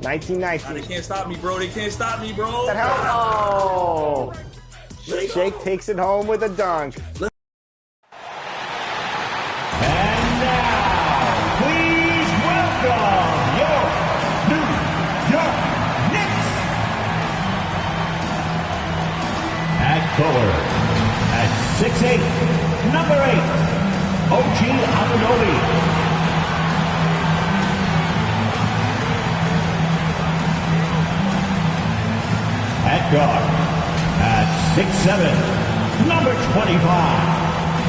1990. They can't stop me, bro. They can't stop me, bro. That help? Oh. Shake takes it home with a dunk. And now, please welcome your New York Knicks. At forward, at 6'8", number 8, OG Anunoby. At guard, at 6'7", number 25,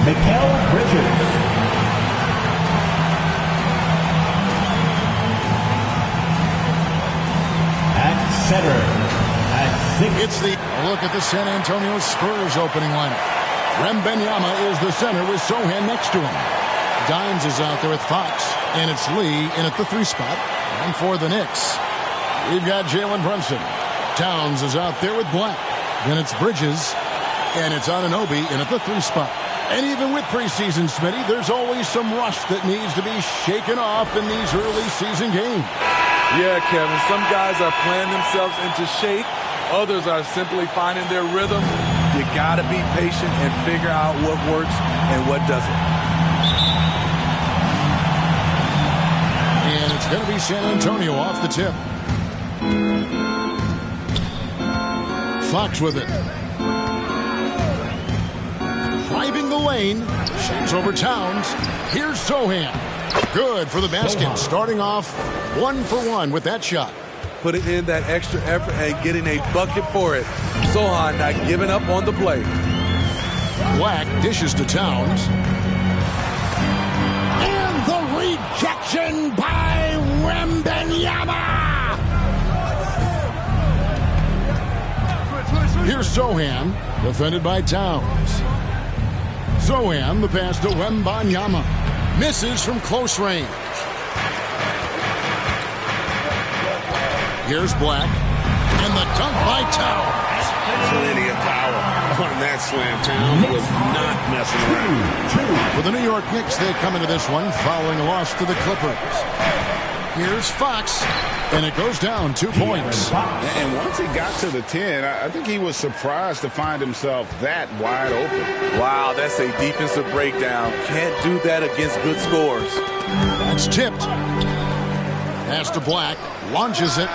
Mikal Bridges. At center, at 6. It's the look at the San Antonio Spurs opening lineup. Wembanyama is the center with Sochan next to him. Dimes is out there with Fox, and it's Lee in at the 3 spot. And for the Knicks, we've got Jalen Brunson. Towns is out there with Black. Then it's Bridges, and it's Anunoby in at the 3 spot. And even with preseason, Smitty, there's always some rust that needs to be shaken off in these early season games. Yeah, Kevin, some guys are playing themselves into shape. Others are simply finding their rhythm. You got to be patient and figure out what works and what doesn't. And it's going to be San Antonio off the tip. Fox with it. Driving the lane. Shoots over Towns. Here's Sochan. Good for the basket. Starting off 1 for 1 with that shot. Putting in that extra effort and getting a bucket for it. Sochan not giving up on the play. Black dishes to Towns. And the rejection by Wembanyama. Here's Sochan, defended by Towns. Sochan, the pass to Wembanyama. Misses from close range. Here's Black. And the dunk by Towns. Plenty of power on that slam. Towns was not messing around. For the New York Knicks, they come into this one following a loss to the Clippers. Here's Fox. And it goes down 2 points. And once he got to the 10, I think he was surprised to find himself that wide open. Wow, that's a defensive breakdown. Can't do that against good scores. That's tipped. Pass to Black. Launches it.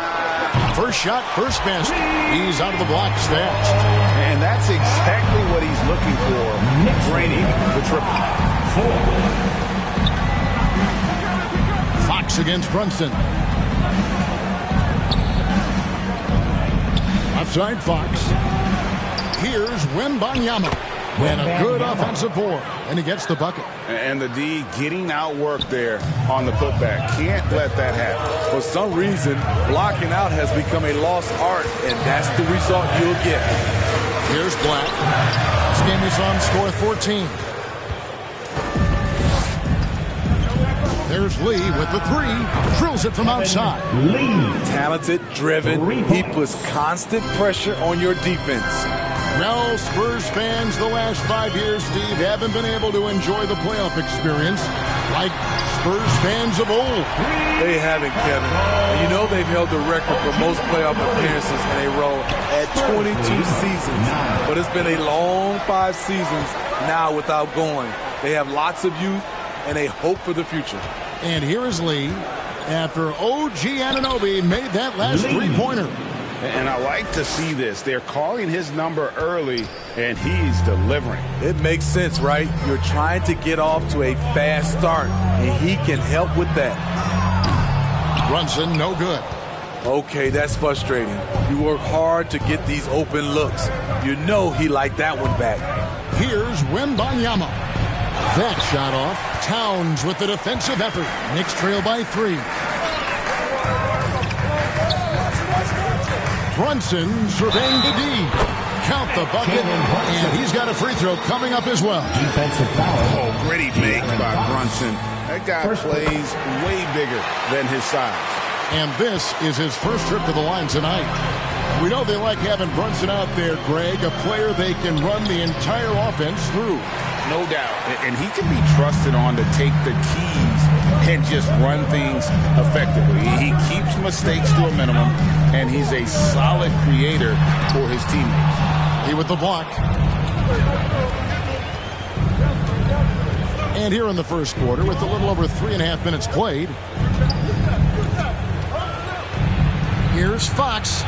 First shot, first basket. He's out of the blocks fast. And that's exactly what he's looking for. Draining the triple. 4. Fox against Brunson. Outside Fox. Here's Wembanyama. And a good offensive board. And he gets the bucket. And the D getting outworked there on the putback. Can't let that happen. For some reason, blocking out has become a lost art, and that's the result you'll get. Here's Black. This game is on score 14. There's Lee with the 3. Drills it from outside. Lee. Talented, driven. He puts constant pressure on your defense. Well, Spurs fans the last 5 years, Steve, haven't been able to enjoy the playoff experience like Spurs fans of old. They haven't, Kevin. And you know they've held the record for most playoff appearances in a row at 22 seasons. But it's been a long 5 seasons now without going. They have lots of youth and a hope for the future. And here is Lee after OG Anunoby made that last 3-pointer. And I like to see this. They're calling his number early, and he's delivering. It makes sense, right? You're trying to get off to a fast start, and he can help with that. Brunson, no good. Okay, that's frustrating. You work hard to get these open looks. You know he liked that one back. Here's Wembanyama. That shot off. Towns with the defensive effort. Knicks trail by 3. Brunson surveying the D. Count the bucket, and he's got a free throw coming up as well. Defensive foul. Oh, gritty make by Brunson. That guy plays way bigger than his size. And this is his first trip to the line tonight. We know they like having Brunson out there, Greg, a player they can run the entire offense through. No doubt. And he can be trusted on to take the keys and just run things effectively. He keeps mistakes to a minimum, and he's a solid creator for his teammates. He with the block. And here in the first quarter, with a little over 3.5 minutes played, here's Fox.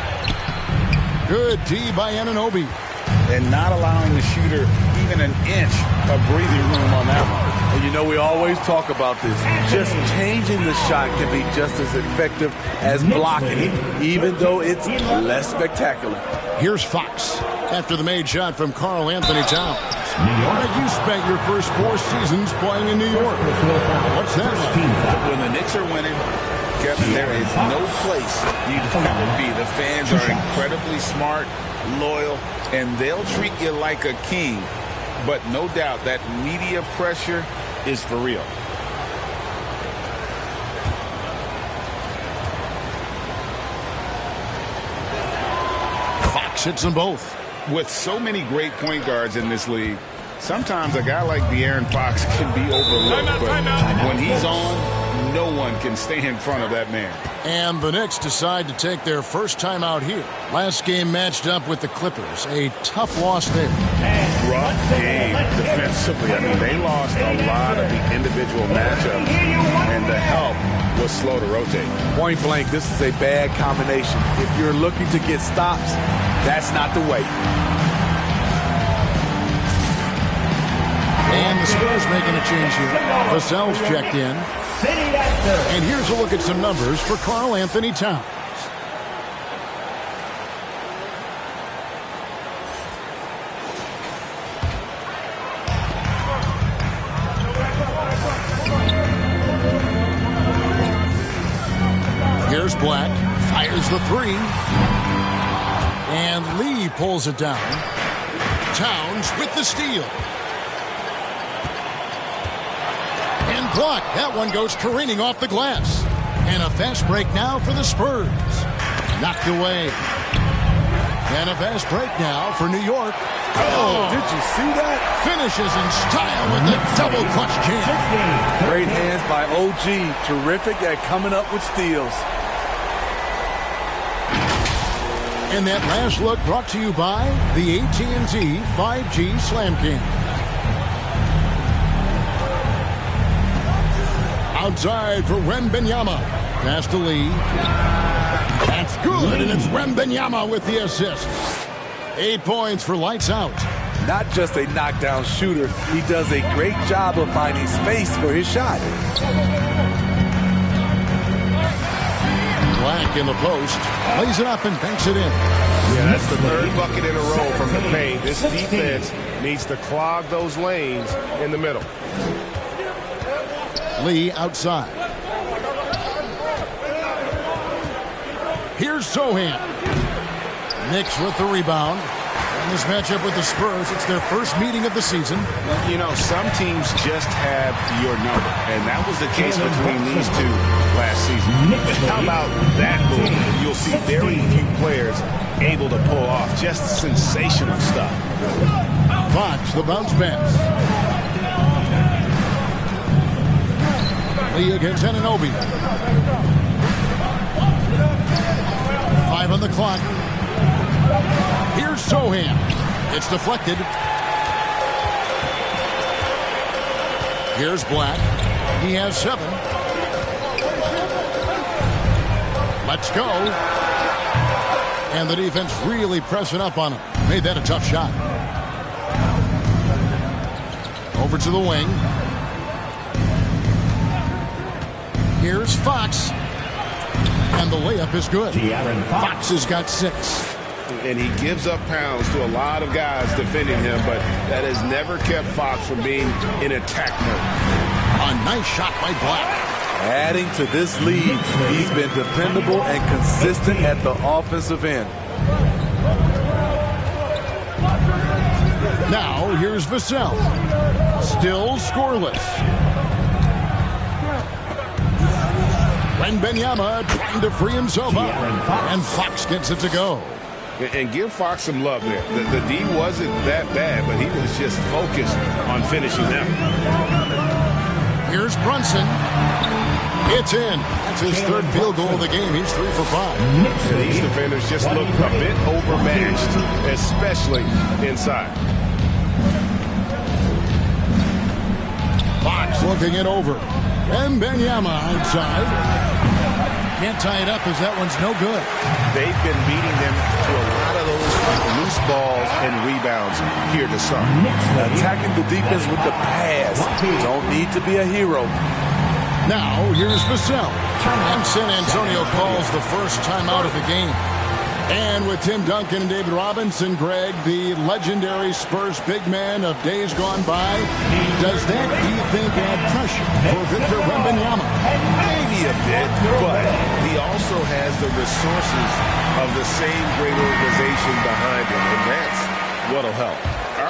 Good D by Anunoby. And not allowing the shooter even an inch of breathing room on that one. And you know, we always talk about this. Just changing the shot can be just as effective as blocking it, even though it's less spectacular. Here's Fox after the made shot from Karl Anthony Towns. You spent your first 4 seasons playing in New York. What's that like? When the Knicks are winning, Kevin, there is no place you'd rather be. The fans are incredibly smart, loyal, and they'll treat you like a king. But no doubt that media pressure is for real. Fox hits them both. With so many great point guards in this league, sometimes a guy like De'Aaron Fox can be overlooked. But when he's on, no one can stay in front of that man. And the Knicks decide to take their first time out here. Last game matched up with the Clippers. A tough loss there. Rough game defensively. I mean, they lost a lot of the individual matchups, and the help was slow to rotate. Point blank, this is a bad combination. If you're looking to get stops, that's not the way. And the Spurs making a change here. Vassell's checked in. And here's a look at some numbers for Karl Anthony Towns. Here's Black. Fires the 3. And Lee pulls it down. Towns with the steal. And blocked. That one goes careening off the glass. And a fast break now for the Spurs. Knocked away. And a fast break now for New York. Oh, did you see that? Finishes in style with the double clutch jam. Great hands by OG. Terrific at coming up with steals. And that last look brought to you by the AT&T 5G Slam King. Outside for Wembanyama. Pass to Lee. That's good, and it's Wembanyama with the assist. 8 points for lights out. Not just a knockdown shooter, he does a great job of finding space for his shot. Black in the post. Lays it up and banks it in. Yeah, that's the 3rd bucket in a row from the paint. This defense needs to clog those lanes in the middle. Lee outside. Here's Sohan. Knicks with the rebound. In this matchup with the Spurs, it's their first meeting of the season. You know, some teams just have your number, and that was the case between these two last season. But how about that move? You'll see very few players able to pull off just sensational stuff. Fox, the bounce pass. Lee against Anunoby. 5 on the clock. Here's Sohan. It's deflected. Here's Black. He has 7. Let's go. And the defense really pressing up on him. Made that a tough shot. Over to the wing. Here's Fox. And the layup is good. Fox has got 6. And he gives up pounds to a lot of guys defending him, but that has never kept Fox from being in attack mode. A nice shot by Black. Adding to this lead, he's been dependable and consistent at the offensive end. Now here's Vassell. Still scoreless. Wembanyama trying to free himself up. And Fox gets it to go. And give Fox some love there. The D wasn't that bad, but he was just focused on finishing them. Here's Brunson. It's in. That's his third field goal of the game. He's 3 for 5. These defenders just look a bit overmatched, especially inside. Fox looking it over. Wembanyama outside. Can't tie it up as that one's no good. They've been beating them to a lot of those loose balls and rebounds here to start. Attacking the defense with the pass. Don't need to be a hero. Now, here's Vassell. And San Antonio calls the first timeout of the game. And with Tim Duncan and David Robinson, Greg, the legendary Spurs big man of days gone by, does that, do you think, add pressure for Victor Wembanyama? Maybe a bit, but he also has the resources of the same great organization behind him, and that's what'll help.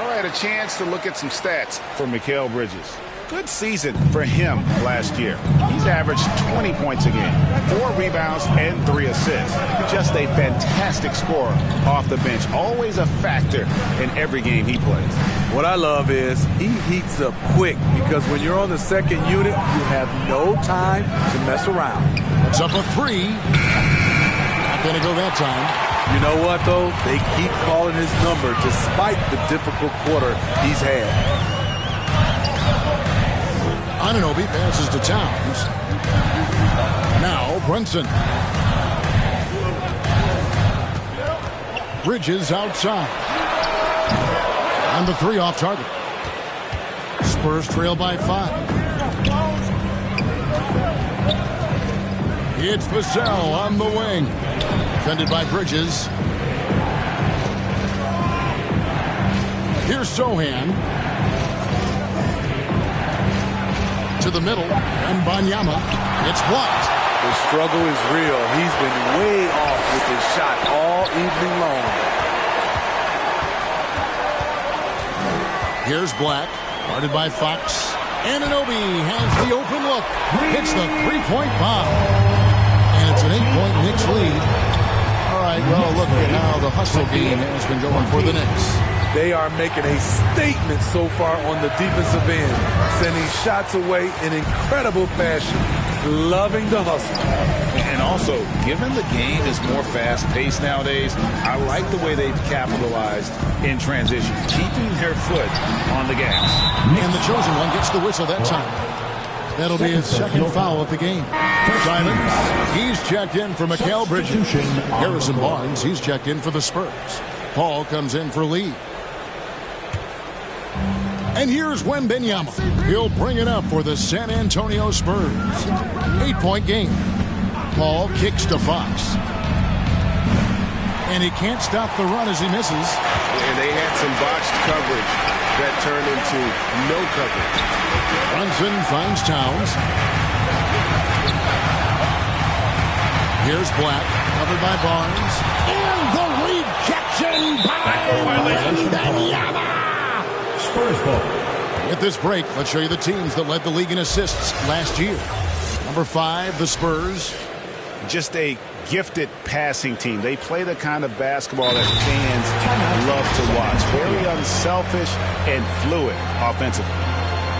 All right, a chance to look at some stats for Mikal Bridges. Good season for him last year. He's averaged 20 points a game, 4 rebounds, and 3 assists. Just a fantastic scorer off the bench. Always a factor in every game he plays. What I love is he heats up quick because when you're on the second unit, you have no time to mess around. It's up a 3. Not going to go that time. You know what, though? They keep calling his number despite the difficult quarter he's had. Anunoby passes to Towns. Now Brunson. Bridges outside. And the 3 off target. Spurs trail by 5. It's Vassell on the wing. Defended by Bridges. Here's Sohan. To the middle, and Wembanyama. It's blocked. The struggle is real. He's been way off with his shot all evening long. Here's Black, guarded by Fox. Anunoby has the open look. Hits the 3-point bomb. And it's an 8-point Knicks lead. All right, well, look at how the hustle game has been going for the Knicks. They are making a statement so far on the defensive end, sending shots away in incredible fashion, loving the hustle. And also, given the game is more fast-paced nowadays, I like the way they've capitalized in transition, keeping their foot on the gas. And the chosen one gets the whistle that time. That'll be his second foul of the game. Simons, he's checked in for Mikal Bridges. Harrison Barnes, he's checked in for the Spurs. Paul comes in for Lee. And here's Wembanyama. He'll bring it up for the San Antonio Spurs. 8-point game. Paul kicks to Fox. And he can't stop the run as he misses. And they had some botched coverage that turned into no coverage. Brunson finds Towns. Here's Black, covered by Barnes. And the rejection by Wembanyama. Spurs ball. With this break, let's show you the teams that led the league in assists last year. Number 5, the Spurs. Just a gifted passing team. They play the kind of basketball that fans love to watch. Very unselfish and fluid offensively.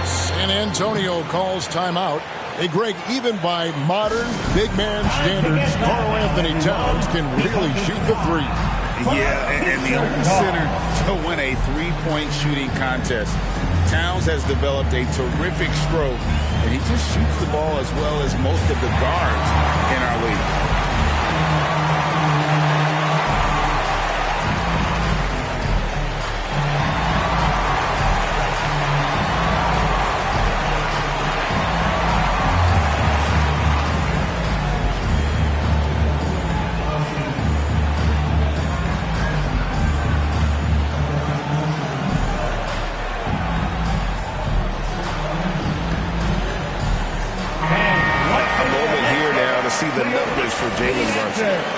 San Antonio calls timeout. Hey, Greg, even by modern big man standards, Karl Anthony Towns can really shoot the 3. Yeah, and the only center to win a 3-point shooting contest. Towns has developed a terrific stroke, and he just shoots the ball as well as most of the guards in our league.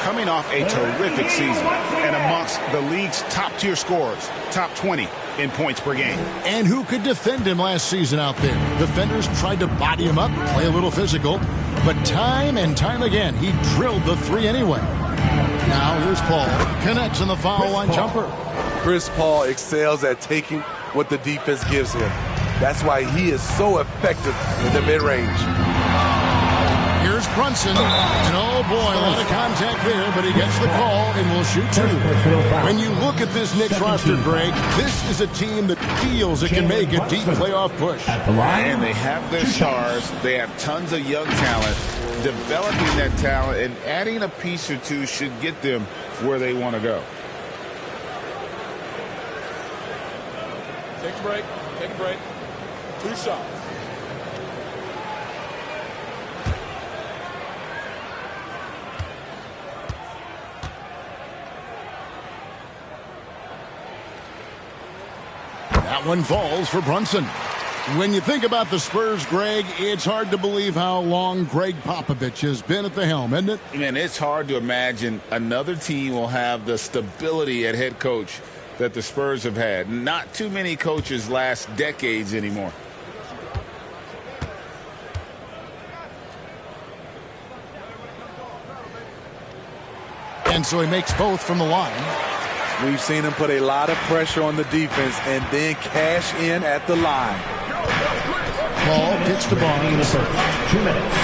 Coming off a terrific season and amongst the league's top-tier scorers, top 20 in points per game. And who could defend him last season out there? Defenders tried to body him up, play a little physical, but time and time again, he drilled the 3 anyway. Now here's Paul, connects on the foul line jumper. Chris Paul excels at taking what the defense gives him. That's why he is so effective in the mid-range. Here's Brunson. And oh boy, a lot of contact there, but he gets the call and will shoot two. When you look at this Knicks roster, Greg, this is a team that feels it can make a deep playoff push. And they have their stars. They have tons of young talent. Developing that talent and adding a piece or two should get them where they want to go. Take a break. Take a break. 2 shots. That one falls for Brunson. When you think about the Spurs, Greg, it's hard to believe how long Greg Popovich has been at the helm, isn't it? Man, it's hard to imagine another team will have the stability at head coach that the Spurs have had. Not too many coaches last decades anymore. And so he makes both from the line. We've seen him put a lot of pressure on the defense and then cash in at the line. Ball gets to Barnes. 2 minutes.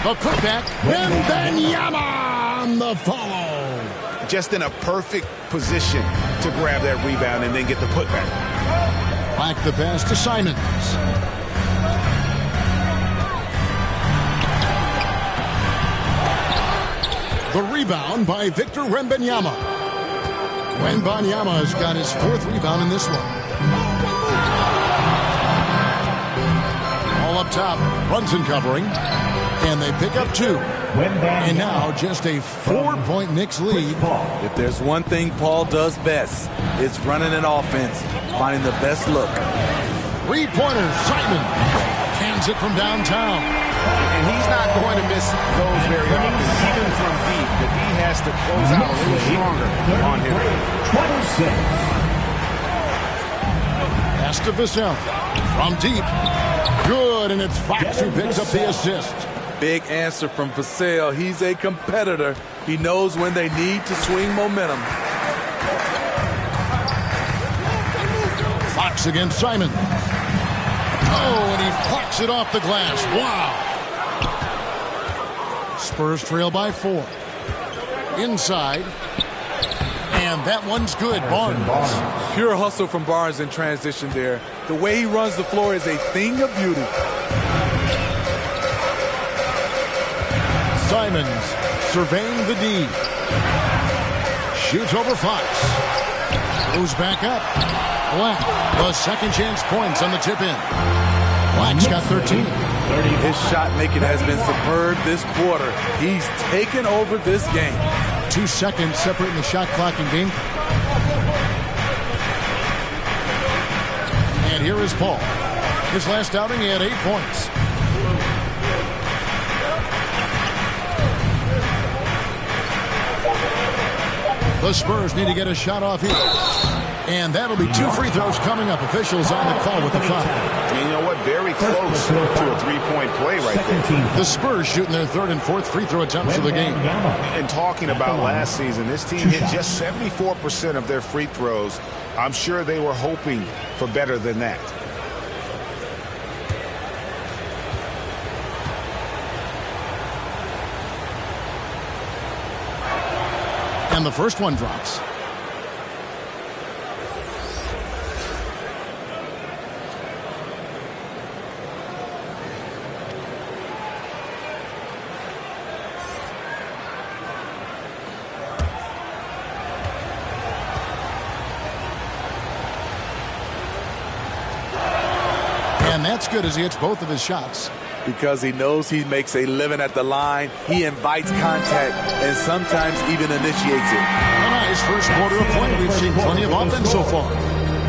The putback. Wembanyama on the follow. Just in a perfect position to grab that rebound and then get the putback. Back the pass to Simons. The rebound by Victor Wembanyama. Wembanyama has got his 4th rebound in this one. All up top, Brunson covering. And they pick up 2. And now just a 4-point Knicks lead. If there's one thing Paul does best, it's running an offense, finding the best look. 3-pointer, Simon. Hands it from downtown. And he's not going to miss those very often, even from deep. But he has to close out a little stronger on him. 26. Pass to Vassell. From deep. Good, and it's Fox who picks up the assist. Big answer from Vassell. He's a competitor. He knows when they need to swing momentum. Fox against Simon. Oh, and he plucks it off the glass. Wow. Spurs trail by 4. Inside. And that one's good. Barnes. Pure hustle from Barnes in transition there. The way he runs the floor is a thing of beauty. Simons surveying the D. Shoots over Fox. Goes back up. Black, the second chance points on the tip in. Black's got 13. His shot making has been superb this quarter. He's taken over this game. 2 seconds separating the shot clock and game. And here is Paul. His last outing, he had 8 points. The Spurs need to get a shot off here. And that'll be 2 free throws coming up. Officials on the call with the foul. And you know what? Very close to a 3-point play right there. The Spurs shooting their 3rd and 4th free throw attempts of the game. And talking about last season, this team hit just 74% of their free throws. I'm sure they were hoping for better than that. And the first one drops. And that's good as he hits both of his shots. Because he knows he makes a living at the line. He invites contact and sometimes even initiates it. A nice first quarter of play. We've seen plenty of offense so far.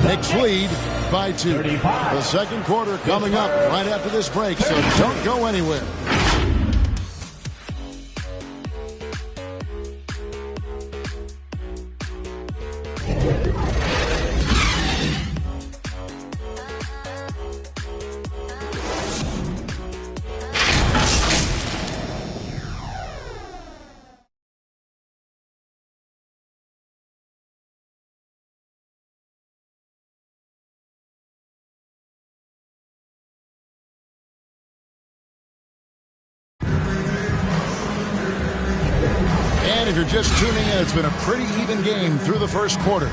Knicks lead by 2. The second quarter coming up right after this break, so don't go anywhere. And if you're just tuning in, it's been a pretty even game through the first quarter.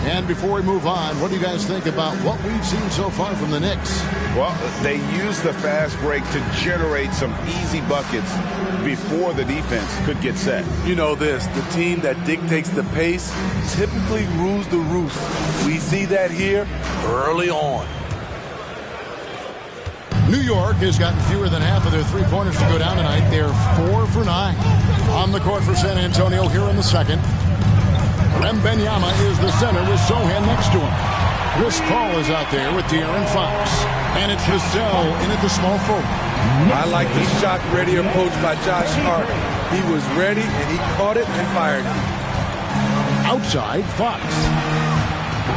And before we move on, what do you guys think about what we've seen so far from the Knicks? Well, they use the fast break to generate some easy buckets before the defense could get set. You know this, the team that dictates the pace typically rules the roost. We see that here early on. New York has gotten fewer than half of their three-pointers to go down tonight. They're 4 for 9. On the court for San Antonio here in the second. Wembanyama is the center with Sohan next to him. Chris Paul is out there with De'Aaron Fox. And it's Vassell in at the small forward. I like the shot-ready approach by Josh Hart. He was ready, and he caught it and fired it. Outside, Fox.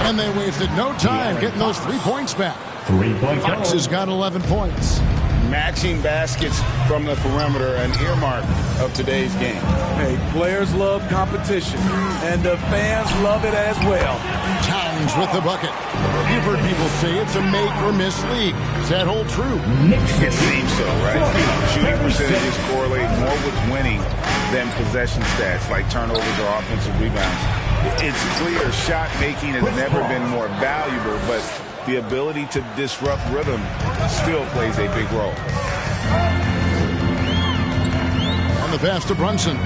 And they wasted no time getting those 3 points back. 3-point Fox has got 11 points. Matching baskets from the perimeter, an earmark of today's game. Hey, players love competition, and the fans love it as well. Towns with the bucket. You've heard people say it's a make-or-miss league. Does that hold true? It seems so, right? Shooting percentages correlate more with winning than possession stats like turnovers or offensive rebounds. It's clear shot making has never been more valuable, but the ability to disrupt rhythm still plays a big role. On the pass to Brunson.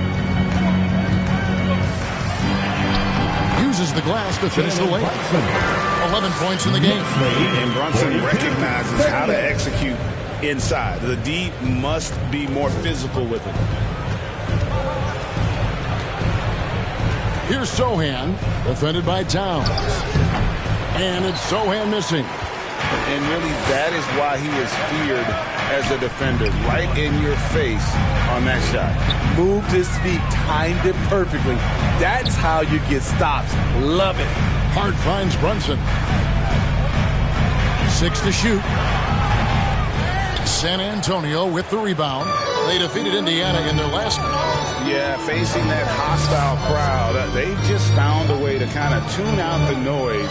Uses the glass to finish the layup. 11 points in the game. And Brunson recognizes how to execute inside. The D must be more physical with it. Here's Sohan, defended by Towns. And it's Sohan missing. And really, that is why he is feared as a defender. Right in your face on that shot. Moved his feet, timed it perfectly. That's how you get stops. Love it. Hart finds Brunson. 6 to shoot. San Antonio with the rebound. They defeated Indiana in their last game. Yeah, facing that hostile crowd, they've just found a way to kind of tune out the noise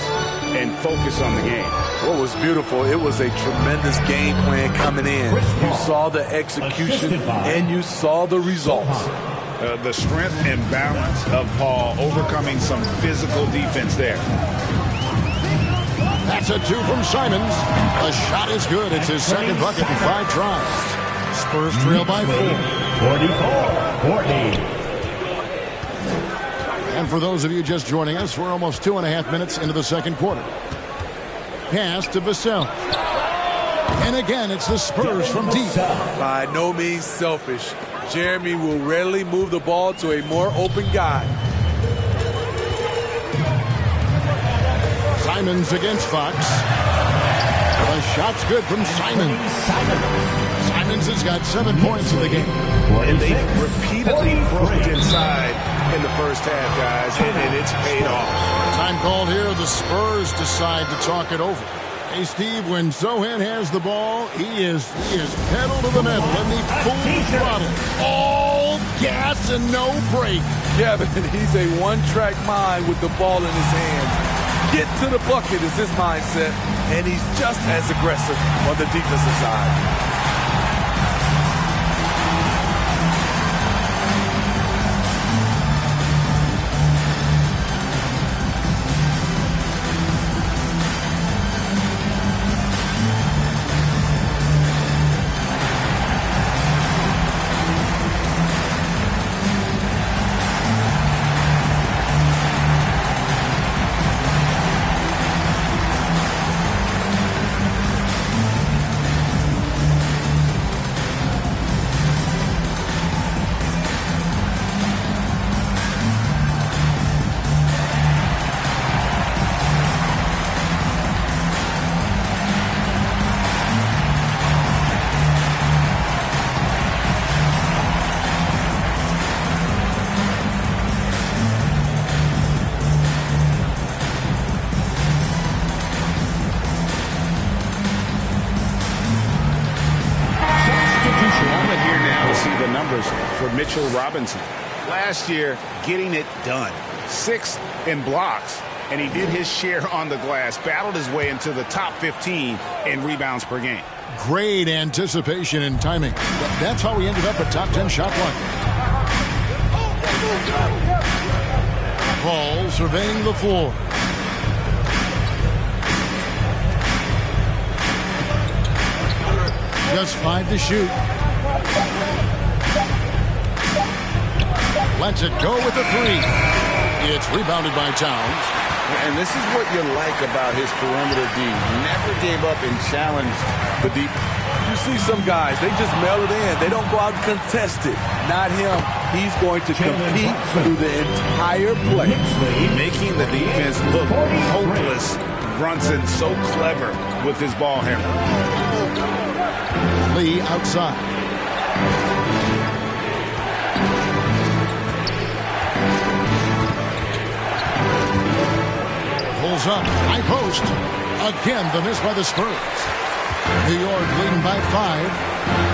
and focus on the game. What was beautiful, it was a tremendous game plan coming in. You saw the execution and you saw the results. The strength and balance of Paul overcoming some physical defense there. That's a 2 from Simons. The shot is good. It's his second bucket in 5 tries. Spurs trail by 4. 44-40. And for those of you just joining us, we're almost 2.5 minutes into the second quarter. Pass to Vassell. And again, it's the Spurs from deep. By no means selfish. Jeremy will readily move the ball to a more open guy. Simons against Fox. The shot's good from Simons. Simons has got 7 points in the game. And they repeatedly broke inside in the first half, guys, and it's paid off. Time called here. The Spurs decide to talk it over. Hey, Steve, when Sohan has the ball, he is pedal to the metal in the full throttle. All gas and no brake. Kevin, he's a one-track mind with the ball in his hands. Get to the bucket is his mindset, and he's just as aggressive on the defensive side. For Mitchell Robinson. Last year, getting it done. 6th in blocks, and he did his share on the glass, battled his way into the top 15 in rebounds per game. Great anticipation and timing. That's how he ended up a top 10 shot blocker. Paul surveying the floor. Just 5 to shoot. Lets it go with the 3. It's rebounded by Towns. And this is what you like about his perimeter D. Never gave up and challenged the deep. You see some guys, they just mail it in. They don't go out and contest it. Not him. He's going to compete through the entire play. Making the defense look hopeless. Brunson so clever with his ball handling. Lee outside. Pulls up. High post. Again, the miss by the Spurs. New York leading by 5.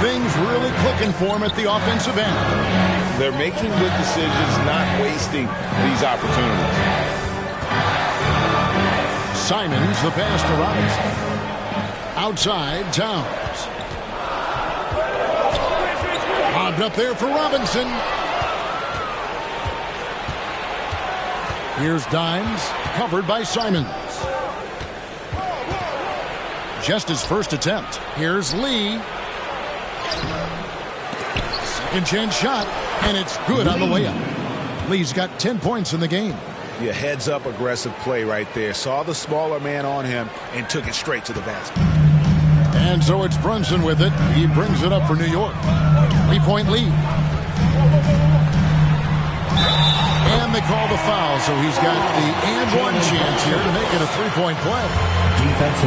Things really clicking for him at the offensive end. They're making good decisions, not wasting these opportunities. Simons, the pass to Robinson. Outside, Towns. Lobbed up there for Robinson. Here's Dimes, covered by Simons. Just his first attempt. Here's Lee. Second chance shot, and it's good on the layup. Lee's got 10 points in the game. Yeah, heads up aggressive play right there. Saw the smaller man on him and took it straight to the basket. And so it's Brunson with it. He brings it up for New York. 3-point lead. And they call the foul, so he's got the and one chance here to make it a 3-point play.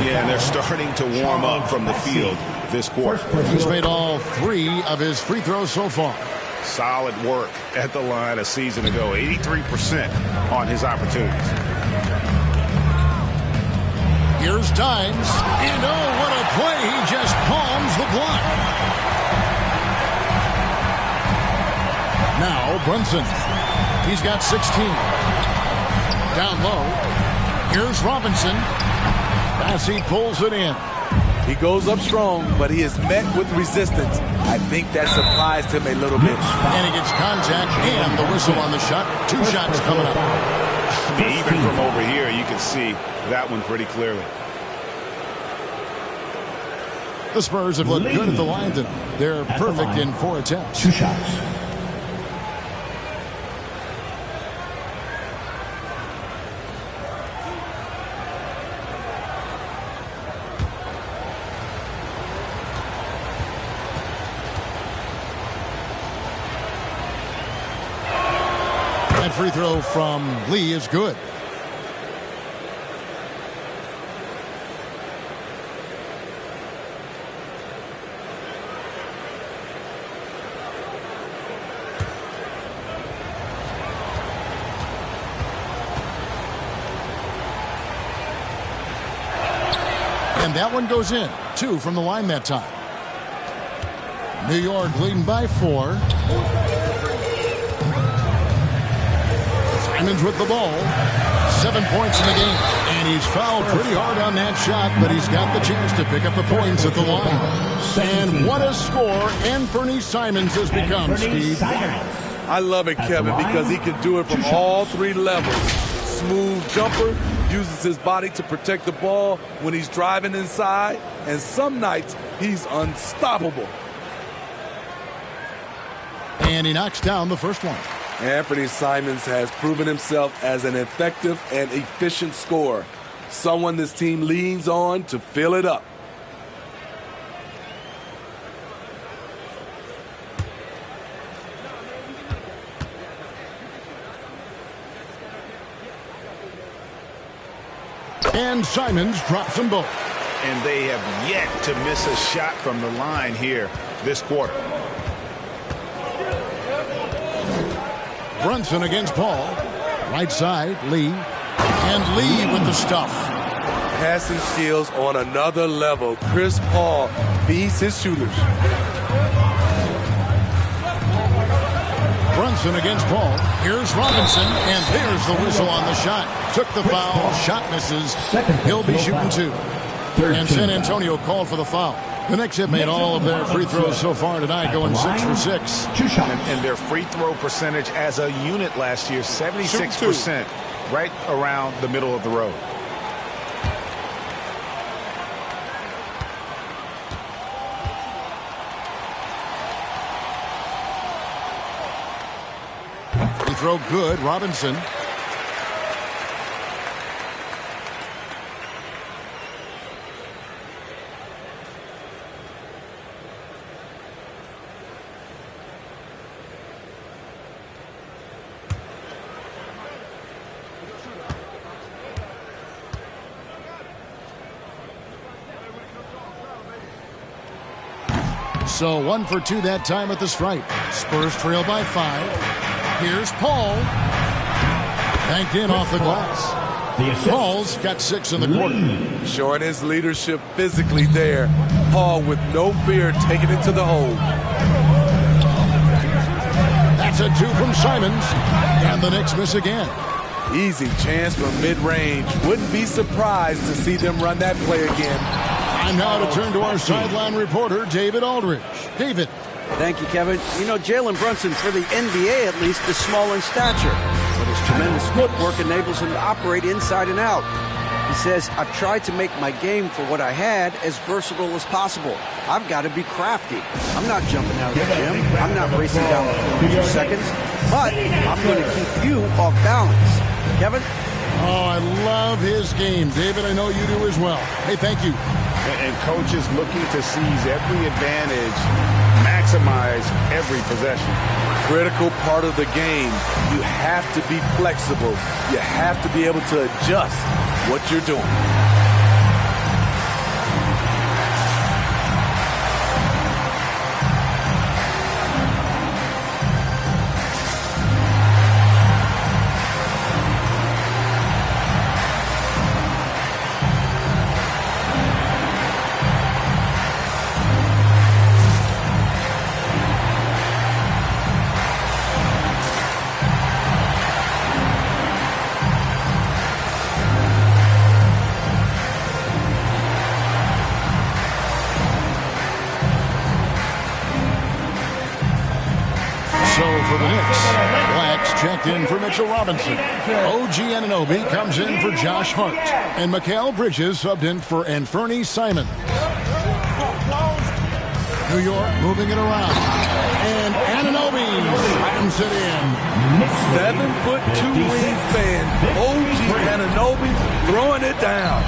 Yeah, they're starting to warm up from the field this quarter. He's made all 3 of his free throws so far. Solid work at the line a season ago. 83% on his opportunities. Here's Dimes. And oh, what a play. He just palms the block. Now Brunson. He's got 16. Down low. Here's Robinson. As he pulls it in. He goes up strong, but he is met with resistance. I think that surprised him a little bit. And he gets contact and the whistle on the shot. 2 shots coming up. Even from over here, you can see that one pretty clearly. The Spurs have looked good at the line tonight. They're perfect in 4 attempts. 2 shots. That free throw from Lee is good. And that one goes in. 2 from the line that time. New York leading by 4. Simons with the ball. 7 points in the game. And he's fouled pretty hard on that shot, but he's got the chance to pick up the points at the line. And what a score Anthony Simons has become, Steve. I love it, Kevin, because he can do it from all 3 levels. Smooth jumper, uses his body to protect the ball when he's driving inside, and some nights he's unstoppable. And he knocks down the first one. Anthony Simons has proven himself as an effective and efficient scorer, someone this team leans on to fill it up. And Simons drops them both. And they have yet to miss a shot from the line here this quarter. Brunson against Paul. Right side, Lee. And Lee with the stuff. Passing skills on another level. Chris Paul feeds his shooters. Brunson against Paul. Here's Robinson, and there's the whistle on the shot. Took the foul, shot misses. He'll be shooting 2. And San Antonio called for the foul. The Knicks have made all of their free throws so far tonight, going 6 for 6. And their free throw percentage as a unit last year, 76%, right around the middle of the road. Free throw good, Robinson. So 1 for 2 that time at the stripe. Spurs trail by 5. Here's Paul. Banked in off the glass. Paul's got 6 in the quarter. Showing his leadership physically there. Paul with no fear taking it to the hole. That's a 2 from Simons. And the Knicks miss again. Easy chance from mid-range. Wouldn't be surprised to see them run that play again. Time now to turn to our sideline reporter, David Aldridge. David. Thank you, Kevin. You know, Jalen Brunson, for the NBA at least, is small in stature, but his tremendous footwork enables him to operate inside and out. He says, I've tried to make my game for what I had as versatile as possible. I've got to be crafty. I'm not jumping out of the gym. I'm not racing down the field in 2 seconds, but I'm going to keep you off balance. Kevin? Oh, I love his game. David, I know you do as well. Hey, thank you. And coach is looking to seize every advantage, maximize every possession. Critical part of the game. You have to be flexible. You have to be able to adjust what you're doing. In for Mitchell Robinson. OG Anunoby comes in for Josh Hart. And Mikal Bridges subbed in for Anfernee Simons. New York moving it around. And Anunoby slams it in. 7'2" wingspan. OG Anunoby throwing it down.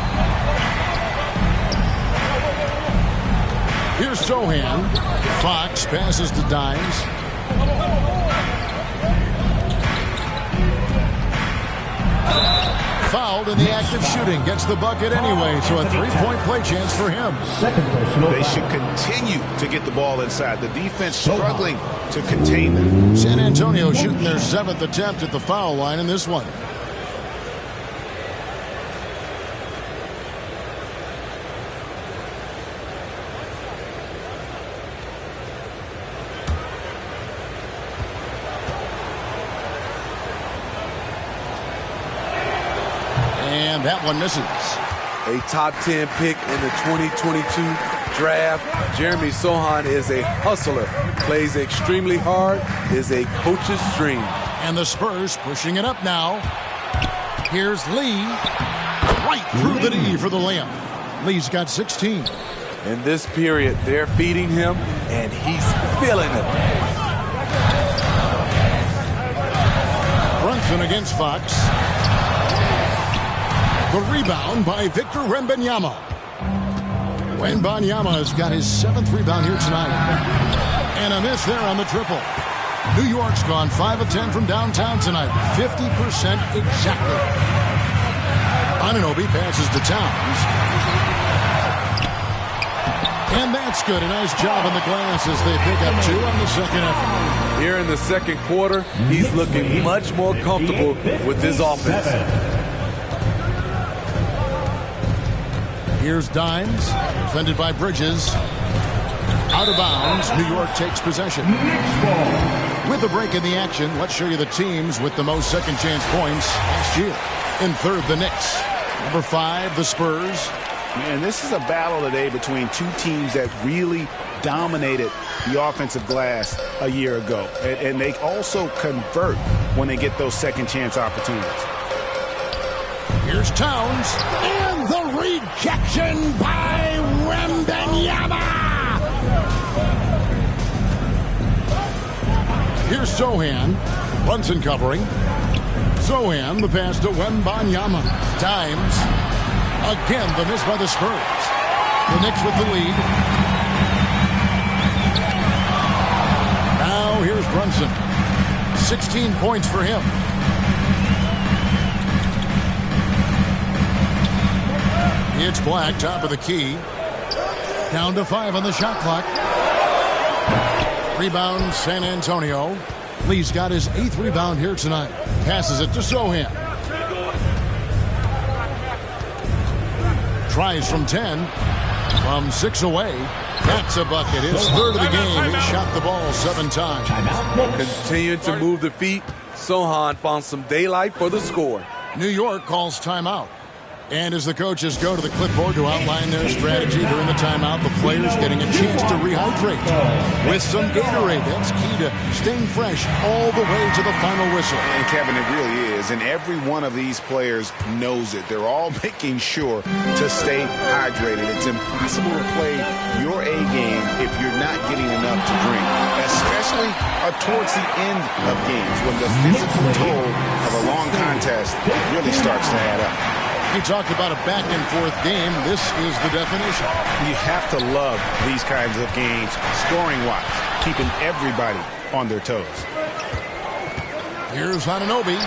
Here's Sohan. Fox passes to Dimes. Fouled in the act of shooting. Gets the bucket anyway, so a 3-point play chance for him. They should continue to get the ball inside. The defense struggling to contain them. San Antonio shooting their 7th attempt at the foul line in this one. And that one misses. A top 10 pick in the 2022 draft. Jeremy Sohan is a hustler. Plays extremely hard. Is a coach's dream. And the Spurs pushing it up now. Here's Lee. Right through the D for the layup. Lee's got 16. In this period, they're feeding him, and he's feeling it. Brunson against Fox. The rebound by Victor Wembanyama. Wembanyama has got his 7th rebound here tonight. And a miss there on the triple. New York's gone 5 of 10 from downtown tonight. 50% exactly. Anunoby passes to Towns. And that's good. A nice job on the glass as they pick up 2 on the second effort. Here in the second quarter, he's looking much more comfortable with his offense. Here's Dimes, defended by Bridges. Out of bounds, New York takes possession. With a break in the action, let's show you the teams with the most second chance points last year. In third, the Knicks. Number 5, the Spurs. And this is a battle today between two teams that really dominated the offensive glass a year ago. And they also convert when they get those second chance opportunities. Here's Towns, and the rejection by Wembanyama. Here's Sohan, Brunson covering. Sohan, the pass to Wembanyama. Dimes, again the miss by the Spurs. The Knicks with the lead. Now here's Brunson. 16 points for him. It's Black, top of the key. Down to 5 on the shot clock. Rebound, San Antonio. Lee's got his 8th rebound here tonight. Passes it to Sohan. Tries from 10. From 6 away. That's a bucket. His 3rd of the game. He shot the ball 7 times. Continuing to move the feet. Sohan found some daylight for the score. New York calls timeout. And as the coaches go to the clipboard to outline their strategy during the timeout, the players getting a chance to rehydrate with some Gatorade. That's key to staying fresh all the way to the final whistle. And Kevin, it really is. And every one of these players knows it. They're all making sure to stay hydrated. It's impossible to play your A game if you're not getting enough to drink, especially towards the end of games when the physical toll of a long contest really starts to add up. He talked about a back-and-forth game. This is the definition. You have to love these kinds of games, scoring-wise, keeping everybody on their toes. Here's Anunoby.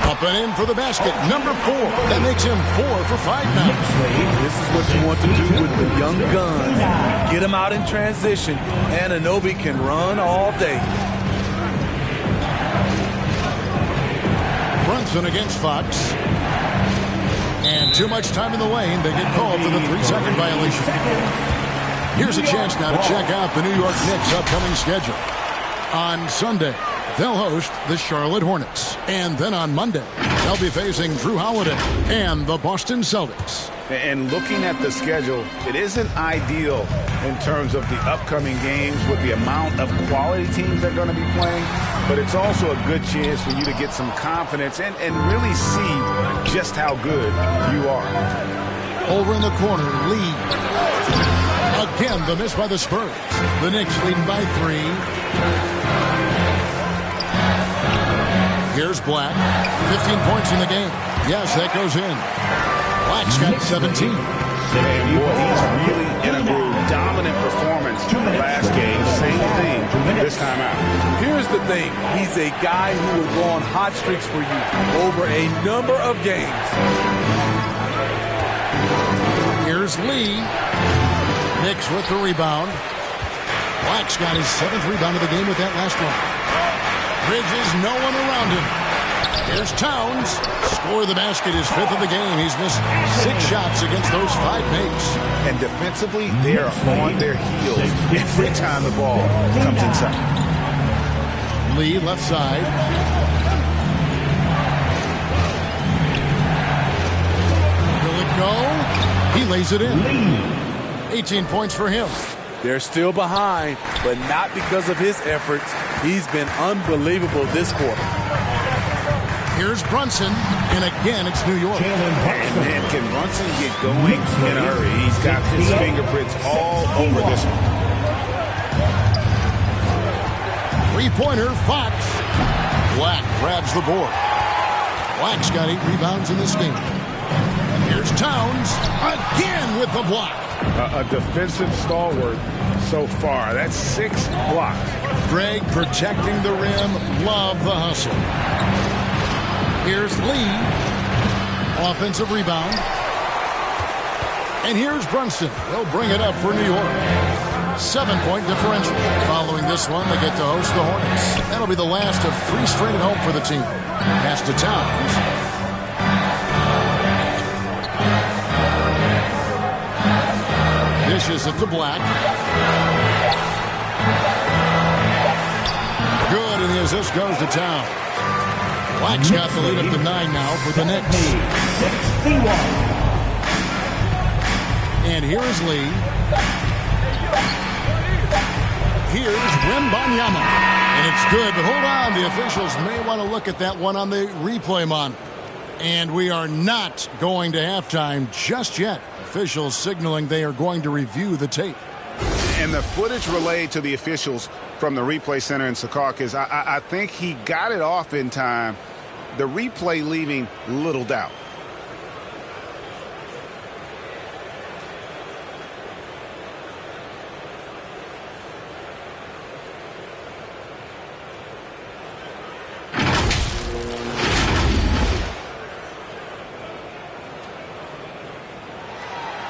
Up and in for the basket. Number 4. That makes him 4 for 5 now. This is what you want to do with the young guns. Get them out in transition. Anunoby can run all day. Brunson against Fox. And too much time in the lane. They get called for the 3-second violation. Here's a chance now to check out the New York Knicks' upcoming schedule. On Sunday, they'll host the Charlotte Hornets. And then on Monday, they'll be facing Drew Holiday and the Boston Celtics. And looking at the schedule, it isn't ideal in terms of the upcoming games with the amount of quality teams that are going to be playing. But it's also a good chance for you to get some confidence and really see just how good you are. Over in the corner, Lee. Again, the miss by the Spurs. The Knicks leading by 3. Here's Black. 15 points in the game. Yes, that goes in. Black's got 17. And boy, he's really in a groove. Dominant performance in the last game. Same thing this time out. Here's the thing. He's a guy who will go on hot streaks for you over a number of games. Here's Lee. Knicks with the rebound. Black's got his 7th rebound of the game with that last one. Bridges, no one around him. Here's Towns. Score the basket, his 5th of the game. He's missed 6 shots against those 5 mates. And defensively, they are on their heels every time the ball comes inside. Lee, left side. Will it go? He lays it in. 18 points for him. They're still behind, but not because of his efforts. He's been unbelievable this quarter. Here's Brunson, and again, it's New York. And man, can Brunson get going in a hurry? He's got his fingerprints all over this one. 3-pointer, Fox. Black grabs the board. Black's got 8 rebounds in this game. Here's Towns, again with the block. A defensive stalwart so far. That's 6 blocks. Greg protecting the rim. Love the hustle. Here's Lee. Offensive rebound. And here's Brunson. They'll bring it up for New York. 7-point differential. Following this one, they get to host the Hornets. That'll be the last of 3 straight at home for the team. Pass to Towns. Dishes it to Black. Good, and the assist goes to Towns. Black's got the lead up to 9 now for the Knicks. And here is Lee. Here's Wembanyama. And it's good, but hold on. The officials may want to look at that one on the replay monitor. And we are not going to halftime just yet. Officials signaling they are going to review the tape. And the footage relayed to the officials from the replay center in Secaucus, I think he got it off in time. The replay leaving little doubt.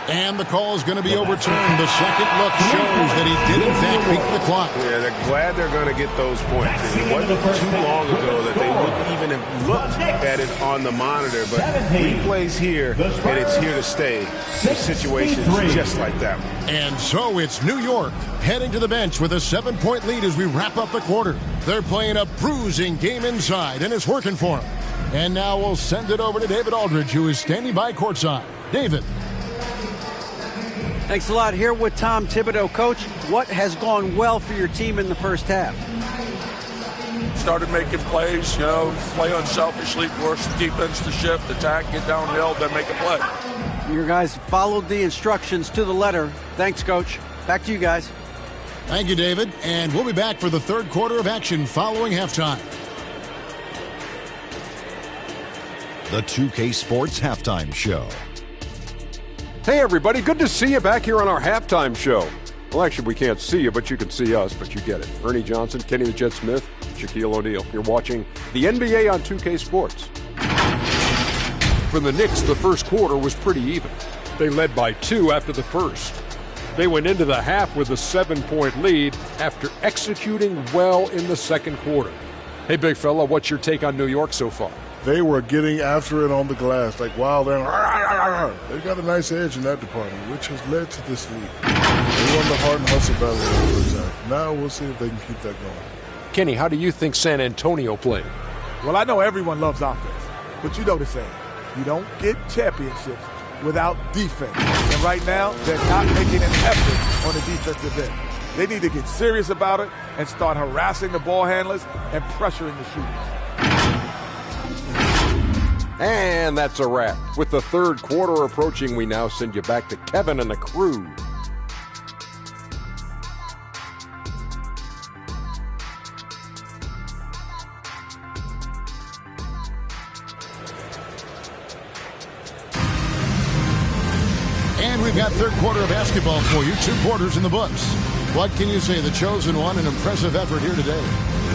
And the call is going to be overturned. The second look shows that he did, in fact, beat the clock. Yeah, they're glad they're going to get those points. It wasn't too long ago that they wouldn't even have looked at it on the monitor. But replays here, and it's here to stay. The situation's just like that one. And so it's New York heading to the bench with a 7-point lead as we wrap up the quarter. They're playing a bruising game inside, and it's working for them. And now we'll send it over to David Aldridge, who is standing by courtside. David. Thanks a lot. Here with Tom Thibodeau. Coach, what has gone well for your team in the first half? Started making plays, play unselfishly, force the defense to shift, attack, get downhill, then make a play. Your guys followed the instructions to the letter. Thanks, Coach. Back to you guys. Thank you, David. And we'll be back for the third quarter of action following halftime. The 2K Sports Halftime Show. Hey, everybody. Good to see you back here on our halftime show. Well, actually, we can't see you, but you can see us, but you get it. Ernie Johnson, Kenny the Jet Smith, Shaquille O'Neal. You're watching the NBA on 2K Sports. For the Knicks, the first quarter was pretty even. They led by 2 after the first. They went into the half with a 7-point lead after executing well in the second quarter. Hey, big fella, what's your take on New York so far? They were getting after it on the glass, like wild. They've got a nice edge in that department, which has led to this lead. They won the heart and hustle battle in the first half. Now we'll see if they can keep that going. Kenny, how do you think San Antonio played? Well, I know everyone loves offense, but you know the saying. You don't get championships without defense. And right now, they're not making an effort on the defensive end. They need to get serious about it and start harassing the ball handlers and pressuring the shooters. And that's a wrap. With the third quarter approaching, we now send you back to Kevin and the crew. And we've got third quarter of basketball for you. 2 quarters in the books. What can you say? The chosen one, an impressive effort here today.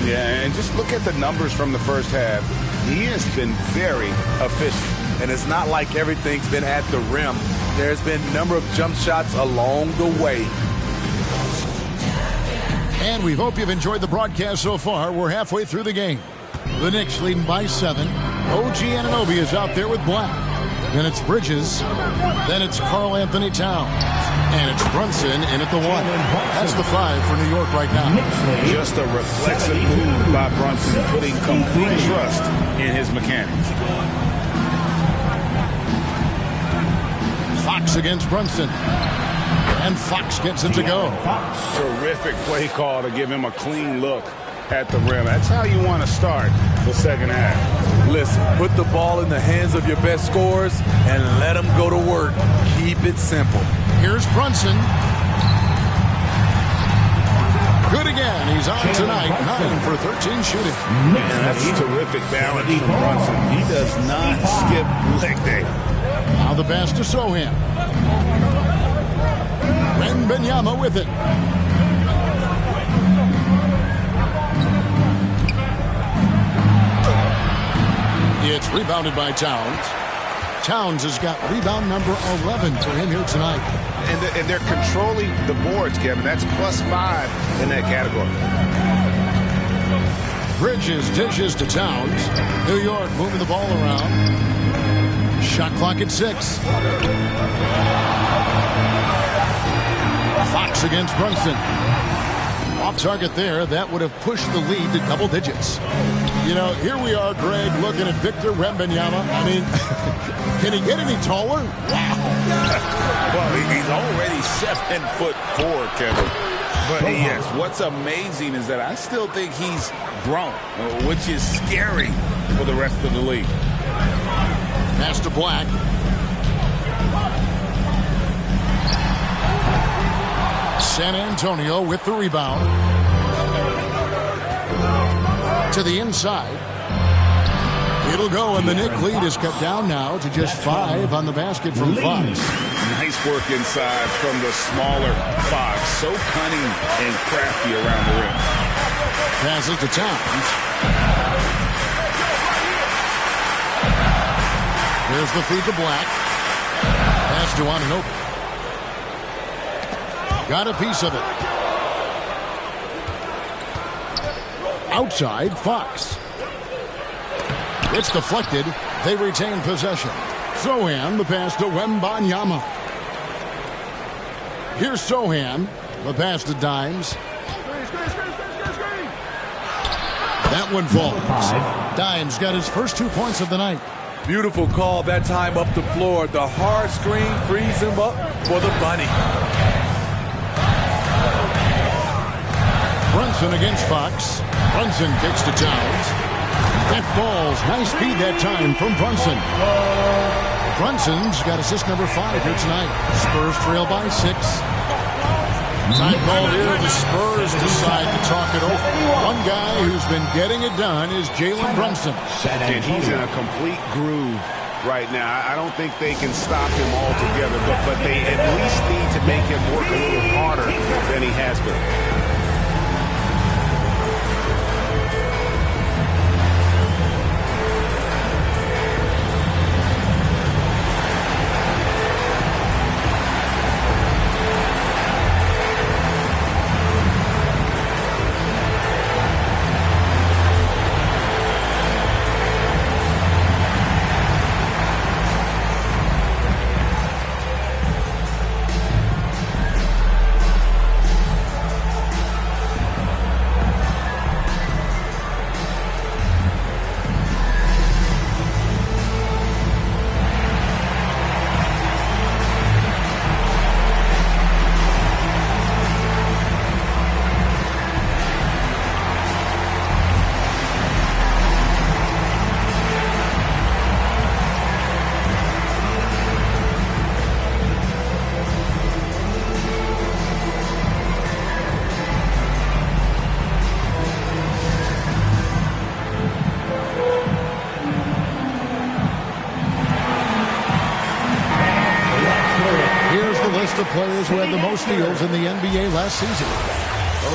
Yeah, and just look at the numbers from the first half. He has been very efficient. And it's not like everything's been at the rim. There's been a number of jump shots along the way. And we hope you've enjoyed the broadcast so far. We're halfway through the game. The Knicks leading by 7. OG Anunoby is out there with Black. Then it's Bridges. Then it's Karl Anthony Towns. And it's Brunson in at the 1. That's the 5 for New York right now. Just a reflexive move by Brunson, putting complete trust in his mechanics. Fox against Brunson. And Fox gets it to go. Terrific play call to give him a clean look at the rim. That's how you want to start the second half. Listen, put the ball in the hands of your best scorers and let them go to work. Keep it simple. Here's Brunson. Good again. He's on tonight. 9 for 13 shooting. Man, that's terrific balance from Brunson. He does not skip leg day. Now the pass to Sohan. Wembanyama with it. It's rebounded by Towns. Towns has got rebound number 11 for him here tonight. And they're controlling the boards, Kevin. That's +5 in that category. Bridges dishes to Towns. New York moving the ball around. Shot clock at 6. Fox against Brunson. Off target there. That would have pushed the lead to double digits. You know, here we are, Greg, looking at Victor Wembanyama. I mean, can he get any taller? Wow. Well, he's already 7'4", Kevin. But yes, what's amazing is that I still think he's grown, which is scary for the rest of the league. Pass to Black. San Antonio with the rebound. To the inside. It'll go, and the Knick lead is cut down now to just 5 on the basket from Fox. Nice work inside from the smaller Fox. So cunning and crafty around the rim. Passes to Towns. Here's the feed to Black. Pass to Anunoby. Got a piece of it. Outside, Fox. It's deflected. They retain possession. Sohan, the pass to Wembanyama. Here's Sohan. The pass to Dimes. That one falls. Dimes got his first 2 points of the night. Beautiful call that time up the floor. The hard screen frees him up for the bunny. Brunson against Fox. Brunson kicks to Towns. That falls. Nice speed that time from Brunson. Brunson's got assist number 5 here tonight. Spurs trail by 6. Time called here. The Spurs decide to talk it over. One guy who's been getting it done is Jalen Brunson. And he's in a complete groove right now. I don't think they can stop him altogether, but they at least need to make him work a little harder than he has been. The players who had the most steals in the NBA last season.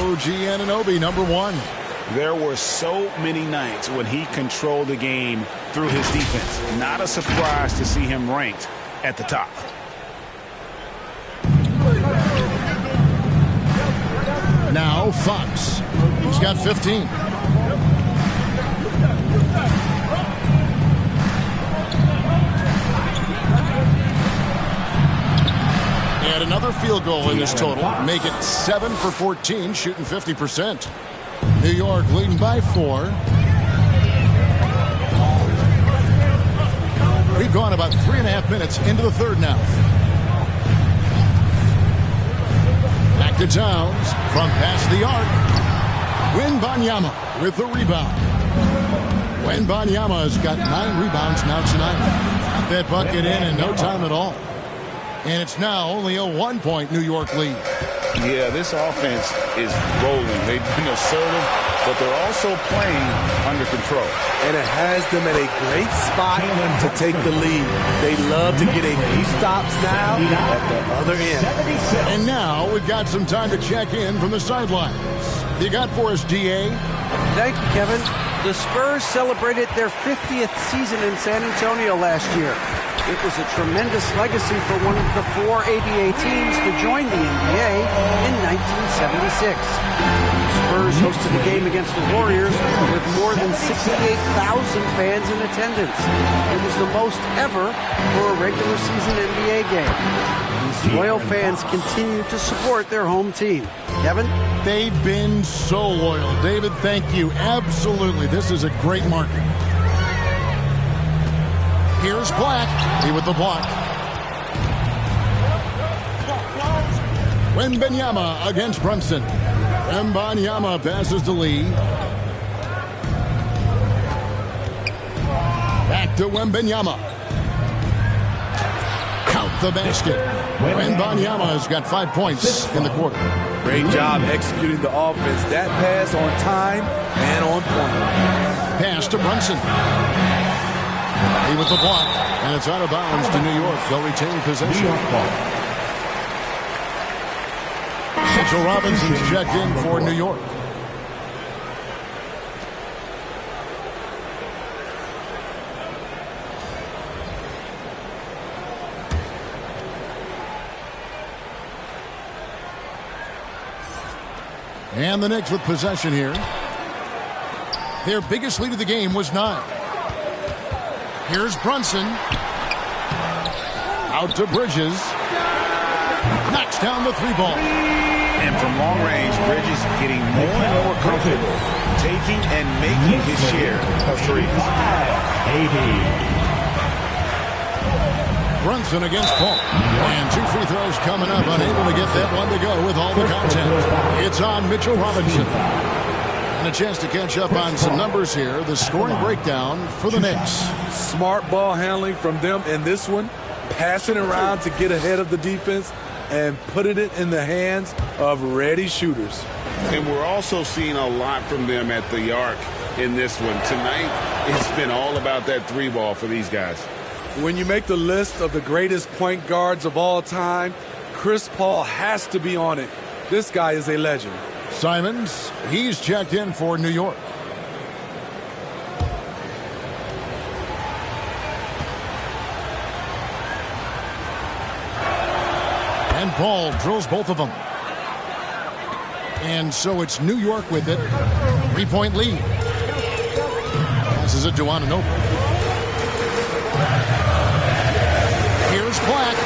OG Anunoby, number 1. There were so many nights when he controlled the game through his defense. Not a surprise to see him ranked at the top. Now Fox. He's got 15. And another field goal in this total. Make it 7 for 14, shooting 50%. New York leading by 4. We've gone about 3.5 minutes into the third now. Back to Towns from past the arc. Wembanyama with the rebound. Wembanyama's got 9 rebounds now tonight. Got that bucket in no time at all. And it's now only a 1-point New York lead. Yeah, this offense is rolling. They've been assertive, but they're also playing under control. And it has them at a great spot to take the lead. They love to get a few stops now at the other end. And now we've got some time to check in from the sidelines. You got for us, DA? Thank you, Kevin. The Spurs celebrated their 50th season in San Antonio last year. It was a tremendous legacy for one of the 4 ABA teams to join the NBA in 1976. Spurs hosted the game against the Warriors with more than 68,000 fans in attendance. It was the most ever for a regular season NBA game. These loyal fans continue to support their home team. Kevin? They've been so loyal. David, thank you. Absolutely. This is a great market. Here's Black. He with the block. Wembanyama against Brunson. Wembanyama passes to Lee. Back to Wembanyama. Count the basket. Wembanyama has got 5 points in the quarter. Great job executing the offense. That pass on time and on point. Pass to Brunson. He with the block, and it's out of bounds to New York. They'll retain possession. Mitchell Robinson's checked in for New York. And the Knicks with possession here. Their biggest lead of the game was 9. Here's Brunson. Out to Bridges. Knocks down the 3-ball. And from long range, Bridges getting more and more comfortable taking and making his share of threes. Brunson against Paul. And 2 free throws coming up. Unable to get that one to go with all the contact. It's on Mitchell Robinson. And a chance to catch up on some numbers here. The scoring breakdown for the Knicks. Smart ball handling from them in this one. Passing around to get ahead of the defense and putting it in the hands of ready shooters. And we're also seeing a lot from them at the arc in this one. Tonight, it's been all about that 3-ball for these guys. When you make the list of the greatest point guards of all time, Chris Paul has to be on it. This guy is a legend. Simons, he's checked in for New York. And Paul drills both of them. And so it's New York with it. 3-point lead. Passes it to Anunoby. Here's Black.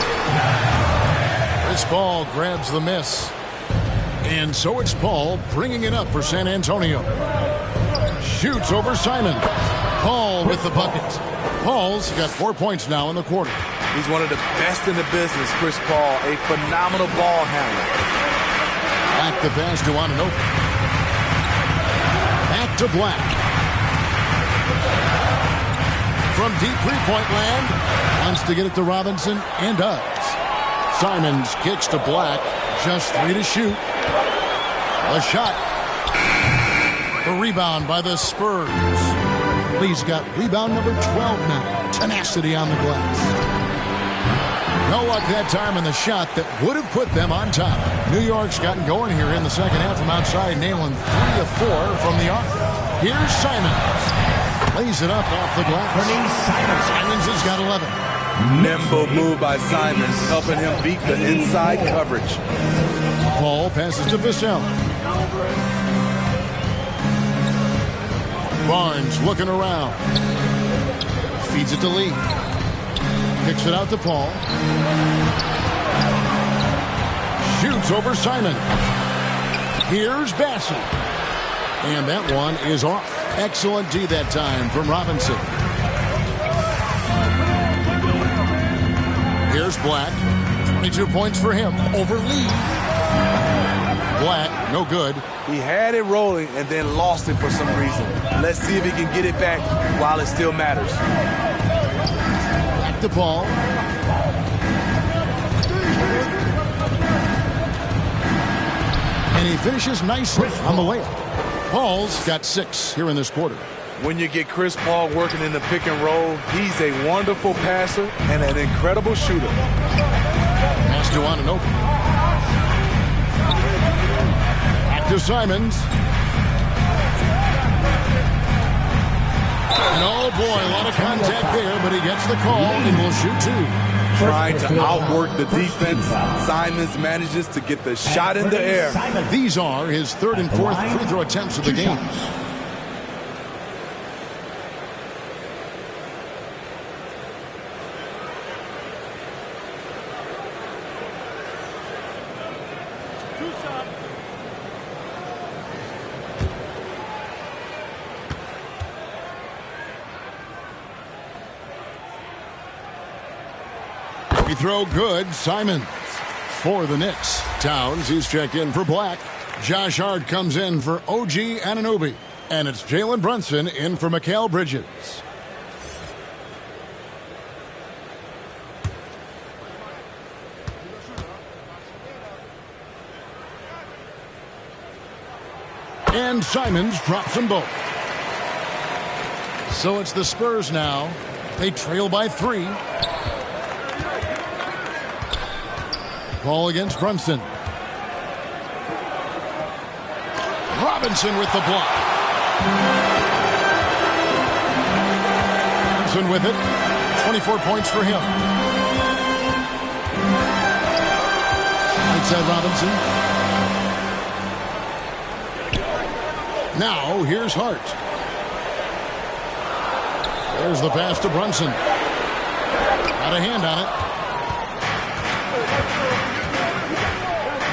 Chris Paul grabs the miss. And so it's Paul bringing it up for San Antonio. Shoots over Simon. Paul with the bucket. Paul's got 4 points now in the quarter. He's one of the best in the business, Chris Paul. A phenomenal ball handler. Back the pass to Anunoby. Back to Black. From deep three-point land. Wants to get it to Robinson and does. Simons kicks to Black. Just 3 to shoot. A shot. The rebound by the Spurs. Lee's got rebound number 12 now. Tenacity on the glass. No luck that time in the shot that would have put them on top. New York's gotten going here in the second half from outside, nailing 3 of 4 from the arc. Here's Simons. Lays it up off the glass. Simons has got 11. Nimble move by Simons, helping him beat the inside coverage. Paul passes to Vassell. Barnes looking around. Feeds it to Lee. Kicks it out to Paul. Shoots over Simon. Here's Bassett. And that one is off. Excellent D that time from Robinson. Here's Black. 22 points for him over Lee. Black, no good. He had it rolling and then lost it for some reason. Let's see if he can get it back while it still matters. Back to Paul. And he finishes nicely on the layup. Paul's got 6 here in this quarter. When you get Chris Paul working in the pick and roll, he's a wonderful passer and an incredible shooter. Pass to Anunoby. Back to Simons. And oh boy, a lot of contact there, but he gets gets the call and will shoot 2. Trying to outwork the defense, Simons manages to get the shot in the air. These are his 3rd and 4th free throw attempts of the game. Free throw good. Simons for the Knicks. Towns, he's checked in for Black. Josh Hart comes in for OG Anunoby. And it's Jalen Brunson in for Mikal Bridges. And Simons drops them both. So it's the Spurs now. They trail by 3. Ball against Brunson. Robinson with the block. Brunson with it. 24 points for him. Outside Robinson. Now here's Hart. There's the pass to Brunson. Got a hand on it.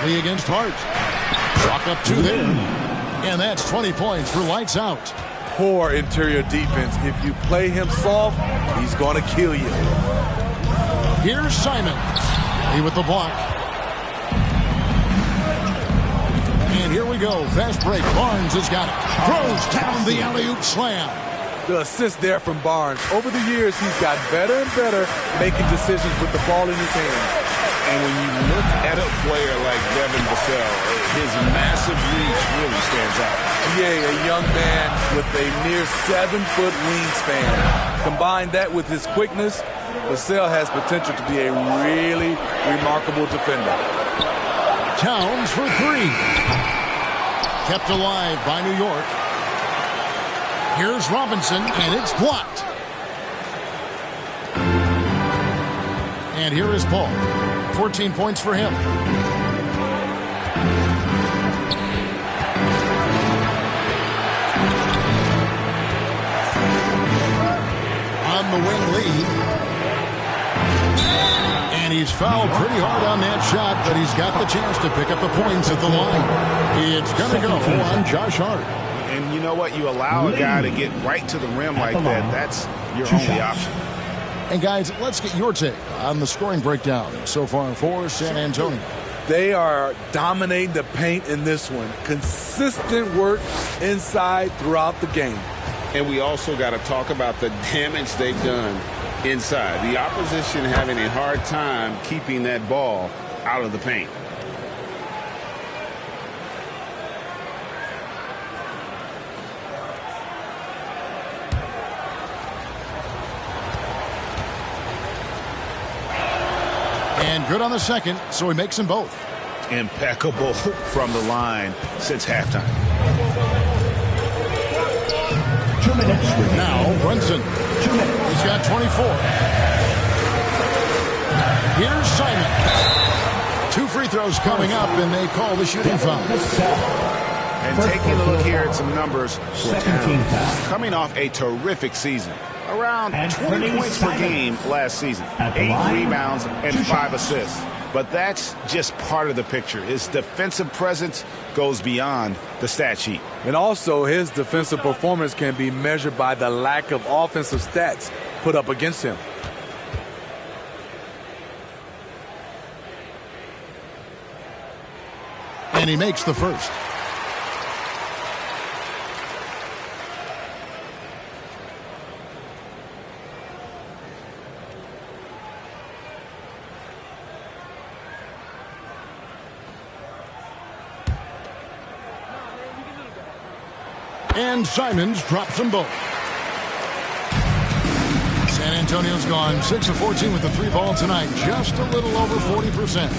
Lee against Hart. Chalk up 2 there. And that's 20 points for lights out. Poor interior defense. If you play him soft, he's going to kill you. Here's Simons. Lee with the block. And here we go. Fast break. Barnes has got it. Throws down the alley-oop slam. The assist there from Barnes. Over the years, he's got better and better making decisions with the ball in his hand. And when you look at a player like Devin Vassell, his massive reach really stands out. Yeah, a young man with a near 7-foot wingspan. Combine that with his quickness, Vassell has potential to be a really remarkable defender. Towns for 3. Kept alive by New York. Here's Robinson, and it's blocked. And here is Paul. 14 points for him. On the wing lead. And he's fouled pretty hard on that shot, but he's got the chance to pick up the points at the line. It's going to go on Josh Hart. And you know what? You allow a guy to get right to the rim like that. That's your only option. And guys, let's get your take on the scoring breakdown so far for San Antonio. They are dominating the paint in this one. Consistent work inside throughout the game. And we also got to talk about the damage they've done inside. The opposition having a hard time keeping that ball out of the paint. And good on the second, so he makes them both. Impeccable from the line since halftime. 2 minutes. Now Brunson. 2 minutes. He's got 24. Here's Simon. 2 free throws coming up, and they call the shooting foul. And taking a look here at some numbers for Towns. Coming off a terrific season. Around 20 points per game last season. 8 rebounds and 5 assists. But that's just part of the picture. His defensive presence goes beyond the stat sheet. And also, his defensive performance can be measured by the lack of offensive stats put up against him. And he makes the first. And Simons drops them both. San Antonio's gone 6 of 14 with the 3 ball tonight. Just a little over 40%.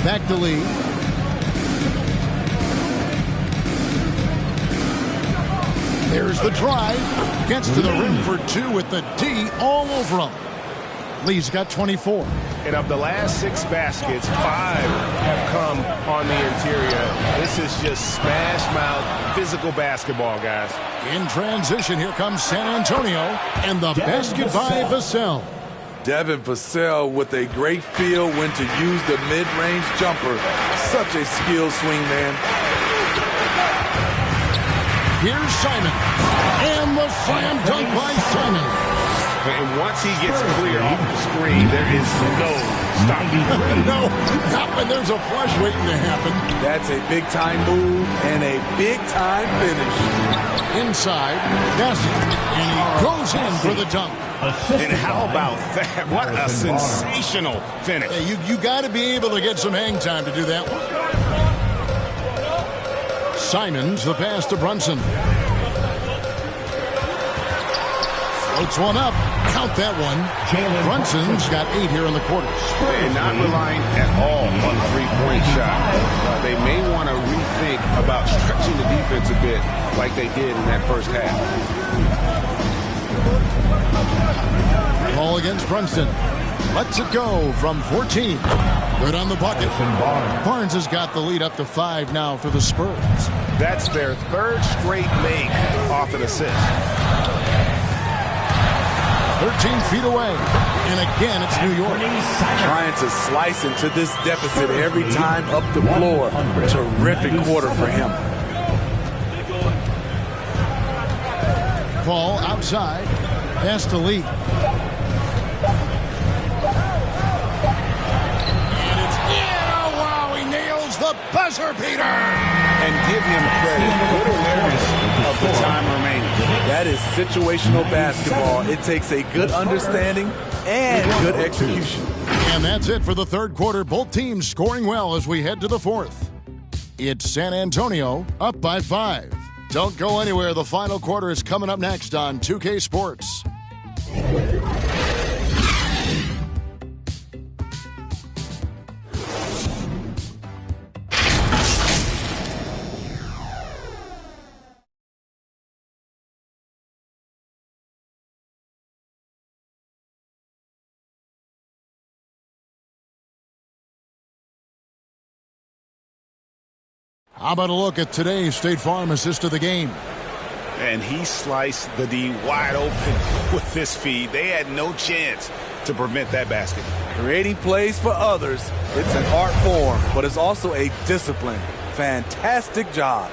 Back to Lee. Here's the drive. Gets to the rim for two with the D all over him. Lee's got 24. And of the last 6 baskets, 5 have come on the interior. This is just smash mouth physical basketball, guys. In transition, here comes San Antonio, and the basket by Vassell. Devin Vassell with a great feel when to use the mid-range jumper. Such a skilled swing man. Here's Simon, and the slam dunk by Simon. And once he gets clear off the screen, there is no stopping. No, not when there's a flush waiting to happen. That's a big-time move and a big-time finish. Inside, Bassett, and he goes in for the dunk. And how about that? What a sensational finish. Yeah, you got to be able to get some hang time to do that one. Simons, the pass to Brunson. Floats one up. Count that one. Brunson's got 8 here in the quarter. And not relying at all on the three-point shot. They may want to rethink about stretching the defense a bit like they did in that first half. Ball against Brunson. Lets it go from 14. Good on the bucket. Barnes has got the lead up to 5 now for the Spurs. That's their 3rd straight make off an assist. 13 feet away. And again, it's New York. Trying to slice into this deficit every time up the floor. Terrific quarter for him. Ball outside. Pass to Lee. And it's in. Oh, wow. He nails the buzzer beater. And give him credit. Good awareness of the time remaining. That is situational basketball. It takes a good understanding and good execution. And that's it for the third quarter. Both teams scoring well as we head to the fourth. It's San Antonio up by 5. Don't go anywhere. The final quarter is coming up next on 2K Sports. How about a look at today's State Farm assist of the game? And he sliced the D wide open with this feed. They had no chance to prevent that basket. Creating plays for others, it's an art form, but it's also a discipline. Fantastic job.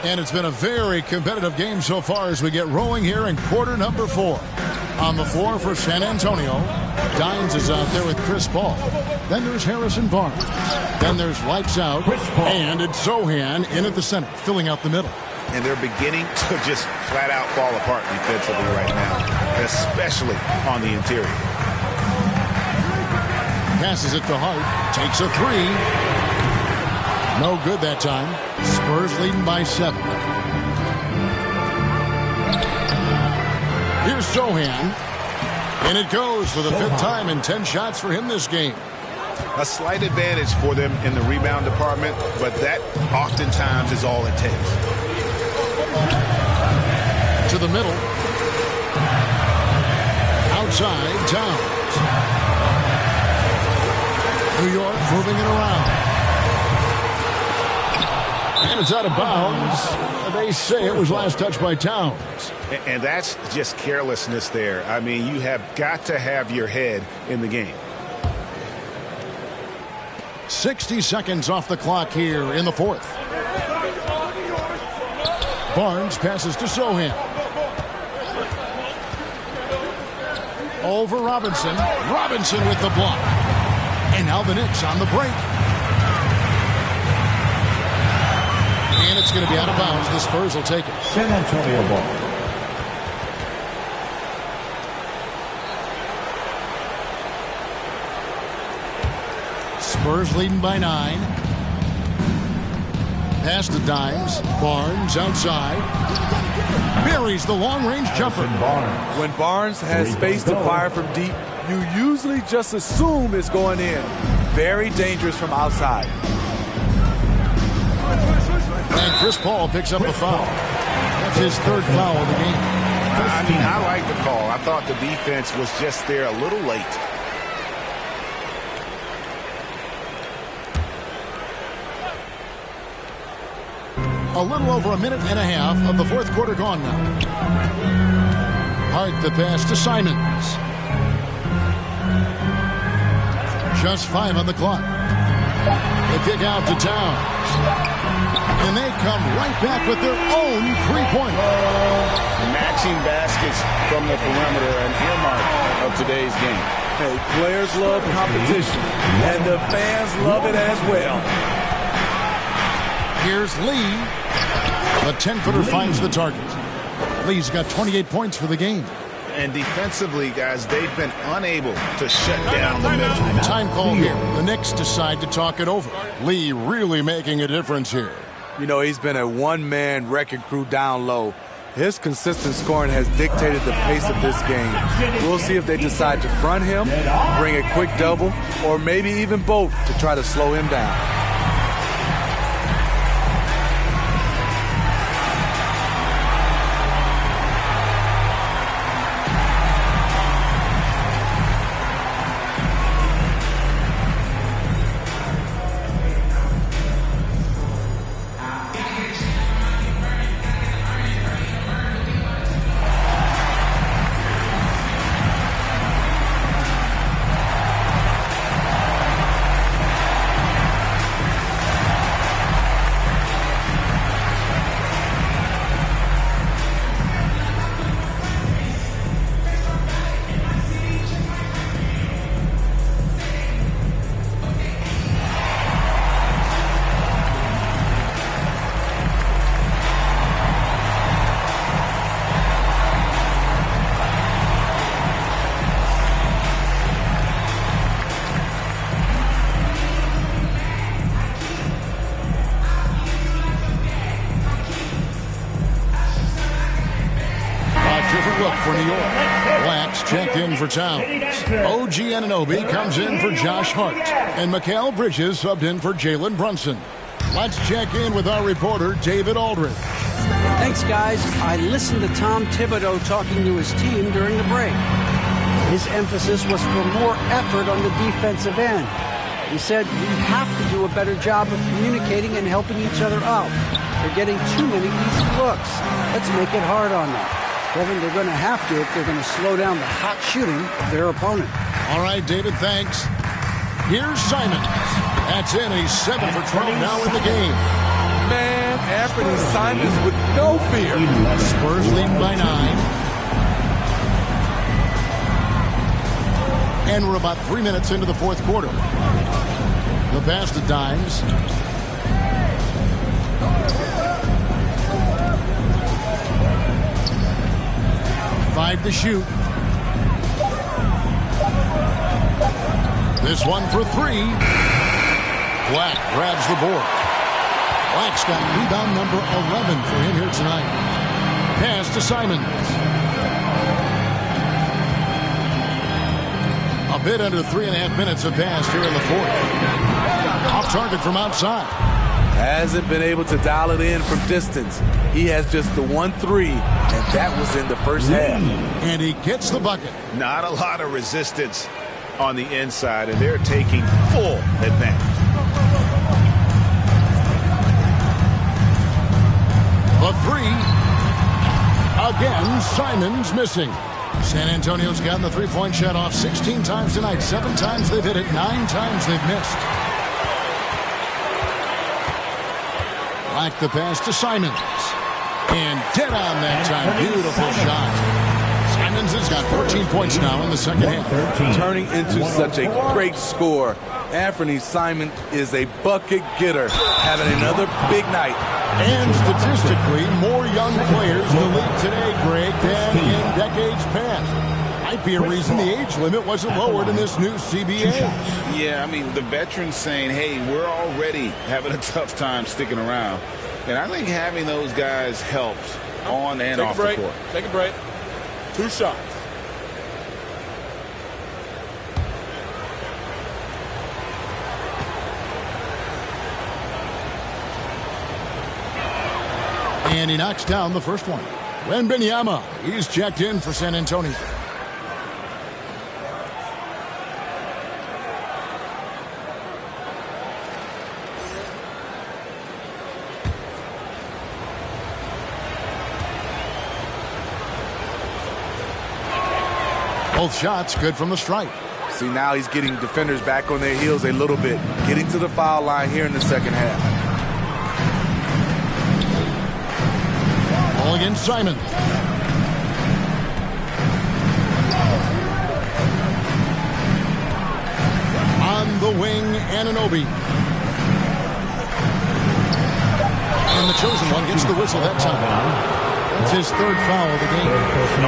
And it's been a very competitive game so far as we get rolling here in quarter number 4. On the floor for San Antonio, Dimes is out there with Chris Paul. Then there's Harrison Barnes. Then there's Lights Out. And it's Sochan in at the center, filling out the middle. And they're beginning to just flat out fall apart defensively right now, especially on the interior. Passes it to Hart. Takes a 3. No good that time. Spurs leading by 7. Here's Sochan. And it goes for the 5th time in 10 shots for him this game. A slight advantage for them in the rebound department, but that oftentimes is all it takes. To the middle. Outside, Towns. New York moving it around. And it's out of bounds. They say it was last touched by Towns. And that's just carelessness there. I mean, you have got to have your head in the game. 60 seconds off the clock here in the fourth. Barnes passes to Sochan. Over Robinson. Robinson with the block. And now the Knicks on the break. And it's going to be out of bounds. The Spurs will take it. San Antonio ball. Spurs leading by 9. Pass to Dimes. Barnes outside. Buries the long-range jumper. When Barnes has space to fire from deep, you usually just assume it's going in. very dangerous from outside. And Chris Paul picks up a foul. That's his third foul of the game. I mean, I like the call. I thought the defense was just there a little late. A little over a minute and a half of the fourth quarter gone now. Hart the pass to Simons. Just 5 on the clock. They kick out to Towns. And they come right back with their own three-pointer. Matching baskets from the perimeter, an earmark of today's game. Hey, players love competition, and the fans love it as well. Here's Lee. The 10-footer finds the target. Lee's got 28 points for the game. And defensively, guys, they've been unable to shut down the middle. Time call here. The Knicks decide to talk it over. Lee really making a difference here. You know, he's been a one-man wrecking crew down low. His consistent scoring has dictated the pace of this game. We'll see if they decide to front him, bring a quick double, or maybe even both to try to slow him down. For New York. Wax checked in for Towns. OG Anunoby comes in for Josh Hart. And Mikal Bridges subbed in for Jalen Brunson. Let's check in with our reporter, David Aldridge. Thanks, guys. I listened to Tom Thibodeau talking to his team during the break. His emphasis was for more effort on the defensive end. He said we have to do a better job of communicating and helping each other out. They're getting too many easy looks. Let's make it hard on them. Kevin, they're going to have to if they're going to slow down the hot shooting of their opponent. All right, David, thanks. Here's Simons. That's in. He's 7 for 12 now in the game. Man, Anthony Simons with no fear. Spurs leading by 9. And we're about 3 minutes into the fourth quarter. The pass to Dimes. Five to shoot. This one for 3. Black grabs the board. Black's got rebound number 11 for him here tonight. Pass to Simons. A bit under 3.5 minutes have passed here in the fourth. Off target from outside. Hasn't been able to dial it in from distance. He has just the 1-3, and that was in the first half. And he gets the bucket. Not a lot of resistance on the inside, and they're taking full advantage. The 3. Again, Simons missing. San Antonio's gotten the three-point shot off 16 times tonight. 7 times they've hit it, 9 times they've missed. Like the pass to Simons. And dead on that time. Beautiful shot. Simons has got 14 points now in the second half. Turning into such a great score. Anthony Simons is a bucket getter, having another big night. And statistically, more young players in the league today, Greg, than in decades past. Might be a reason the age limit wasn't lowered in this new CBA. Yeah, I mean, the veterans saying, hey, we're already having a tough time sticking around. And I think having those guys helps on and off the court. Take a break. 2 shots. And he knocks down the first one. Wembanyama, he's checked in for San Antonio. Both shots good from the stripe. See, now he's getting defenders back on their heels a little bit, getting to the foul line here in the second half. Ball against Simon. On the wing, Anunoby. And the chosen one gets the whistle that time. That's his third foul of the game.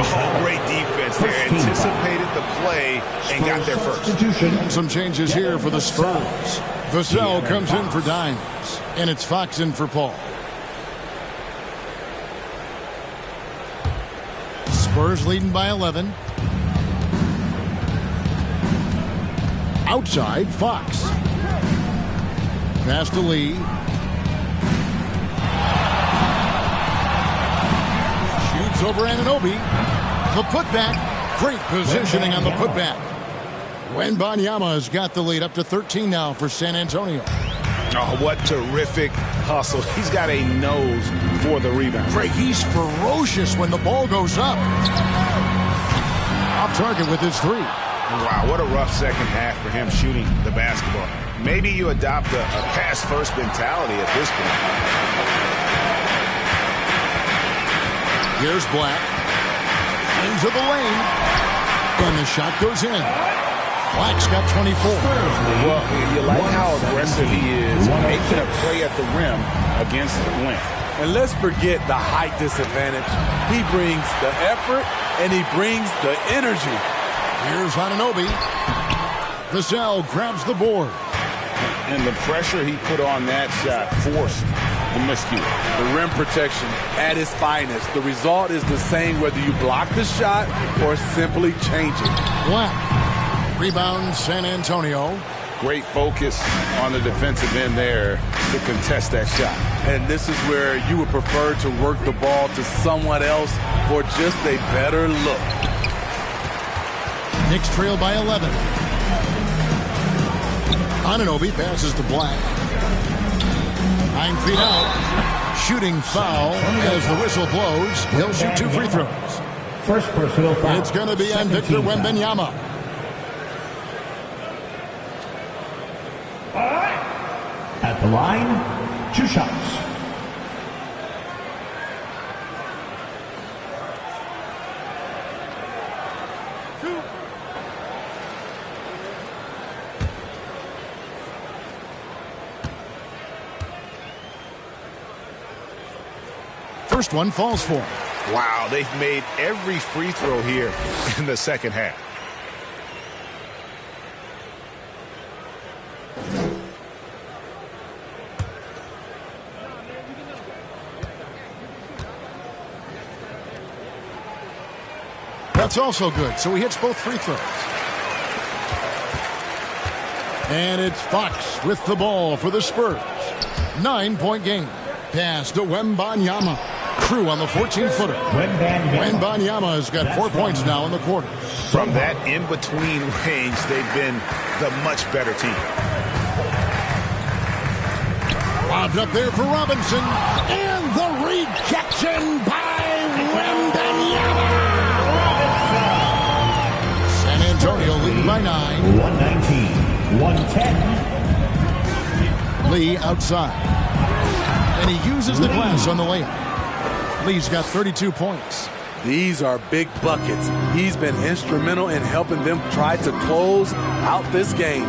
Oh, great defense there. Anticipated the play and got there first. Some changes here for the Spurs. Vassell comes in for Dimes. And it's Fox in for Paul. Spurs leading by 11. Outside, Fox. Pass to Lee. Shoots over Anunoby. The putback. Great positioning on the putback. Wembanyama has got the lead up to 13 now for San Antonio. Oh, what terrific hustle. He's got a nose for the rebound. Craig, he's ferocious when the ball goes up. Off target with his three. Wow, what a rough second half for him shooting the basketball. Maybe you adopt a pass-first mentality at this point. Here's Black. Into the lane. And the shot goes in. Black's got 24. Well, you like how aggressive he is, making a play at the rim against length. And let's forget the height disadvantage. He brings the effort, and he brings the energy. Here's Anunoby. Vassell grabs the board. And the pressure he put on that shot forced the miscue. The rim protection at its finest. The result is the same whether you block the shot or simply change it. Black. Rebound, San Antonio. Great focus on the defensive end there to contest that shot. And this is where you would prefer to work the ball to someone else for just a better look. Knicks trail by 11. Anunoby passes to Black. 9 feet out. Shooting foul as the whistle blows. He'll shoot 2 free throws. First personal foul. It's going to be on Victor Wembanyama. At the line, 2 shots. First one falls for him. Wow, they've made every free throw here in the second half. That's also good, so he hits both free throws. And it's Fox with the ball for the Spurs. 9-point game. Pass to Wembanyama. Crew on the 14-footer. Wembanyama has got 4 points now in the quarter. From that in-between range, they've been the much better team. Lobbed up there for Robinson. And the rejection by Wembanyama. San Antonio leading by 9. 119, 110. Lee outside. And he uses the glass on the layup. Lee's got 32 points. These are big buckets. He's been instrumental in helping them try to close out this game.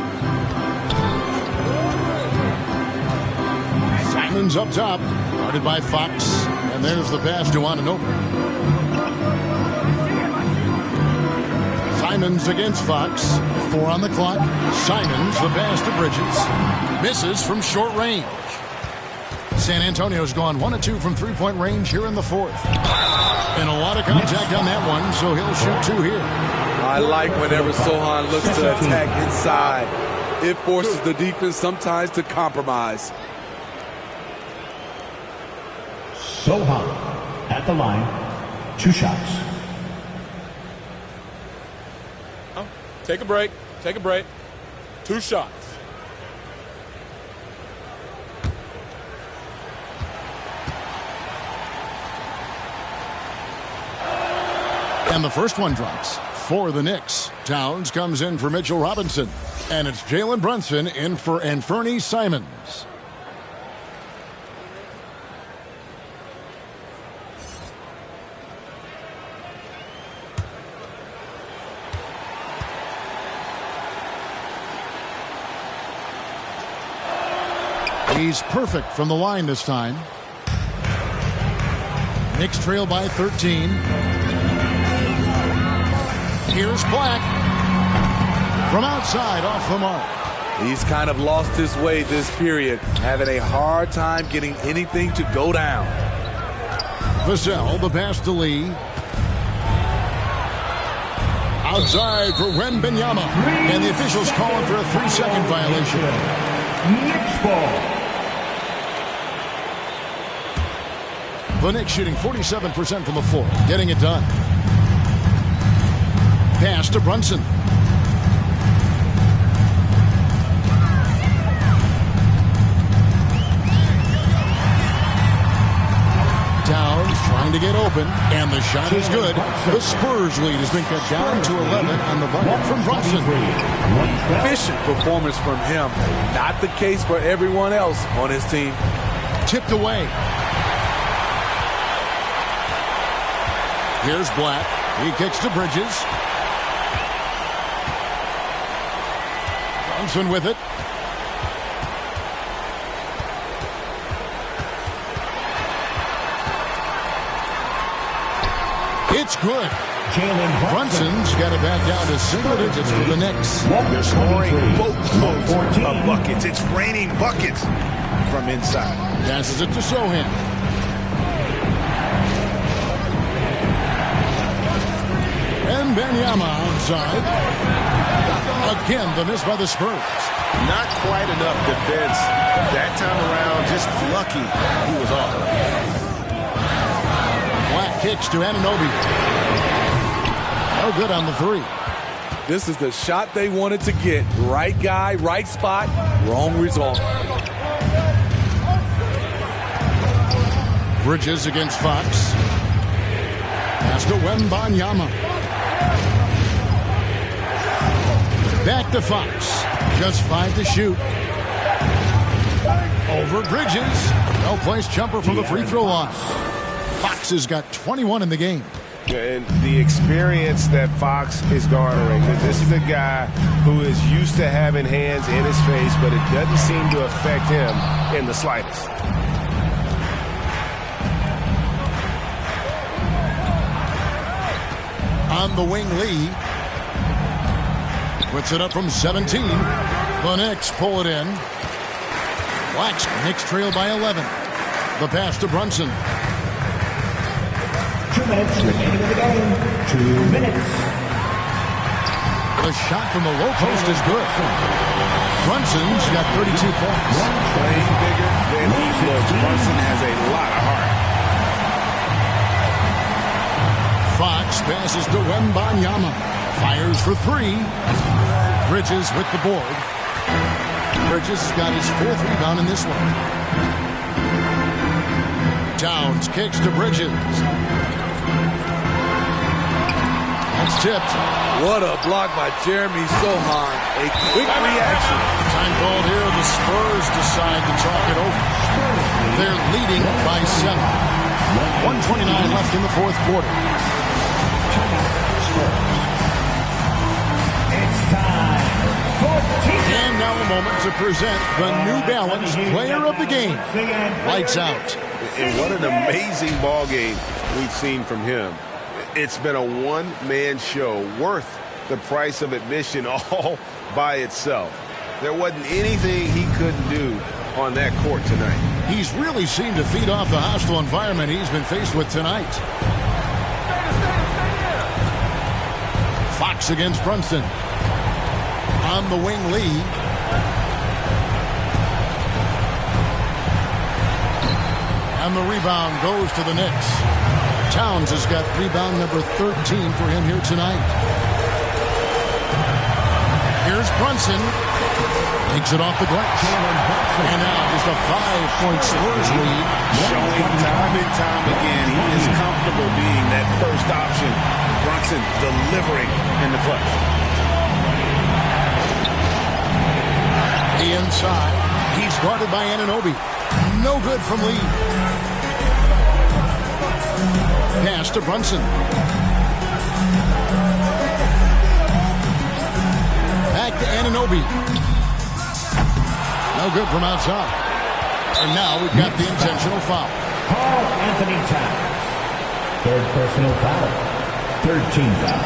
Simon's up top. Guarded by Fox. And there's the pass to Anunoby. Simons against Fox. 4 on the clock. Simons, the pass to Bridges. Misses from short range. San Antonio's gone 1 of 2 from 3-point range here in the fourth. And a lot of contact on that one, so he'll shoot 2 here. I like whenever Sohan looks to attack inside. It forces the defense sometimes to compromise. Sohan at the line. 2 shots. Take a break. Take a break. 2 shots. And the first one drops for the Knicks. Towns comes in for Mitchell Robinson. And it's Jalen Brunson in for Anfernee Simons. He's perfect from the line this time. Knicks trail by 13. Here's Black. From outside, off the mark. He's kind of lost his way this period, having a hard time getting anything to go down. Vassell, the pass to Lee. Outside for Wembanyama. And the officials calling for a 3-second violation. Knicks ball. The Knicks shooting 47% from the floor, getting it done. Pass to Brunson. Downs trying to get open, and the shot is good. The Spurs lead has been cut down to 11 on the bucket from Brunson. Efficient performance from him. Not the case for everyone else on his team. Tipped away. Here's Black. He kicks to Bridges. Brunson with it. It's good. Brunson's got it back down to single digits for the Knicks. They're scoring boatloads of buckets. It's raining buckets from inside. Passes it to Sohan. Wembanyama outside. Again, the miss by the Spurs. Not quite enough defense. That time around, just lucky he was off. Black kicks to Anunoby. No good on the 3. This is the shot they wanted to get. Right guy, right spot, wrong result. Bridges against Fox. Pass to Wembanyama. Back to Fox. Just 5 to shoot. Over Bridges. Well-placed jumper from the free throw line. Fox has got 21 in the game. And the experience that Fox is garnering. This is a guy who is used to having hands in his face, but it doesn't seem to affect him in the slightest. On the wing, Lee. Puts it up from 17. The Knicks pull it in. Black's Knicks trail by 11. The pass to Brunson. 2 minutes remaining in the game. 2 minutes. The shot from the low post is good. Brunson's got 32 points. Playing bigger than he looks. Brunson has a lot of heart. Fox passes to Wembanyama. Fires for 3. Bridges with the board. Bridges has got his 4th rebound in this one. Downs kicks to Bridges. That's tipped. What a block by Jeremy Sohan. A quick reaction. Time called here. The Spurs decide to talk it over. They're leading by 7. 1:29 left in the 4th quarter. And now a moment to present the New Balance Player of the Game. Lights out. And what an amazing ball game we've seen from him. It's been a one-man show worth the price of admission all by itself. There wasn't anything he couldn't do on that court tonight. He's really seemed to feed off the hostile environment he's been faced with tonight. Fox against Brunson. On the wing, Lee. And the rebound goes to the Knicks. Towns has got rebound number 13 for him here tonight. Here's Brunson. Takes it off the glass. And now just a 5-point Spurs lead. Showing time and time again he is comfortable being that first option. Brunson delivering in the clutch. The inside. He's guarded by Anunoby. No good from Lee. Pass to Brunson. Back to Anunoby. No good from outside. And now we've got the intentional foul. Carl Anthony Towns. Third personal foul. Third team foul.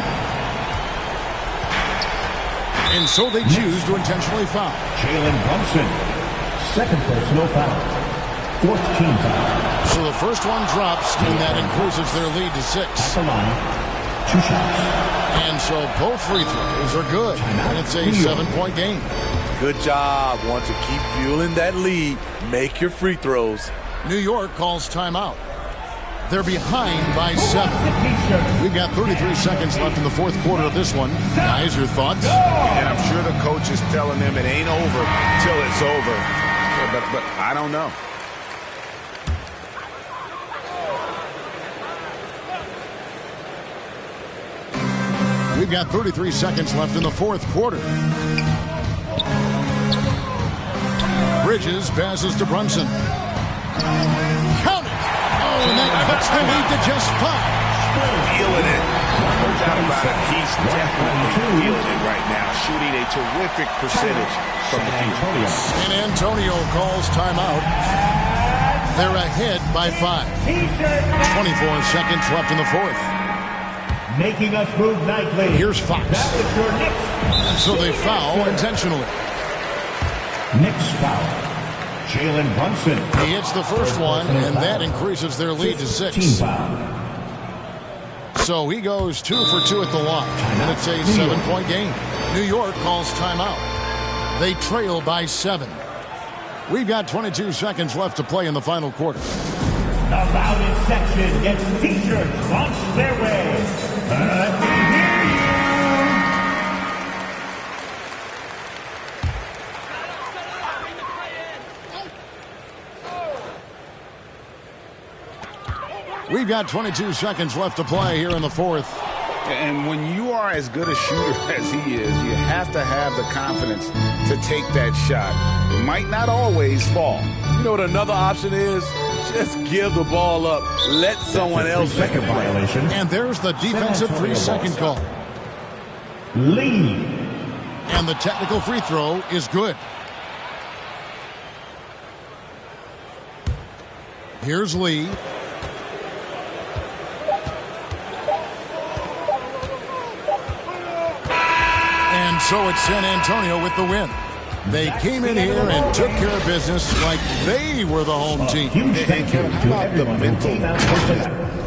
And so they choose to intentionally foul. Jalen Brunson. Second personal foul. Fourth team foul. So the first one drops, and that increases their lead to 6. At the line, 2 shots. And so both free throws are good. And it's a 7-point game. Good job. Want to keep fueling that lead. Make your free throws. New York calls timeout. They're behind by 7. We've got 33 seconds left in the fourth quarter of this one. Guys, your thoughts? And I'm sure the coach is telling them it ain't over till it's over. But I don't know. We've got 33 seconds left in the fourth quarter. Bridges passes to Brunson. Count it! Oh, and that cuts the lead to just 5. Feeling it. No doubt about it. He's definitely feeling it right now. Shooting a terrific percentage from the field. And Antonio calls timeout. They're ahead by 5. 24 seconds left in the fourth. Making us move nightly. Here's Fox. That was your Knicks. And so they foul intentionally. Knicks foul. Jalen Brunson. He hits the first one, and that increases their lead to 6. Team foul. So he goes 2 for 2 at the line, and it's a 7-point game. New York calls timeout. They trail by 7. We've got 22 seconds left to play in the final quarter. The loudest section gets T-shirts launched their way. Let me hear you. We've got 22 seconds left to play here in the fourth. And when you are as good a shooter as he is, you have to have the confidence to take that shot. It might not always fall. You know what another option is? Just give the ball up. Let someone else make a violation. And there's the defensive 3-second call. Lee. And the technical free throw is good. Here's Lee. And so it's San Antonio with the win. They came in here and took care of business like they were the home team. Huge thank you to everyone who came out here tonight.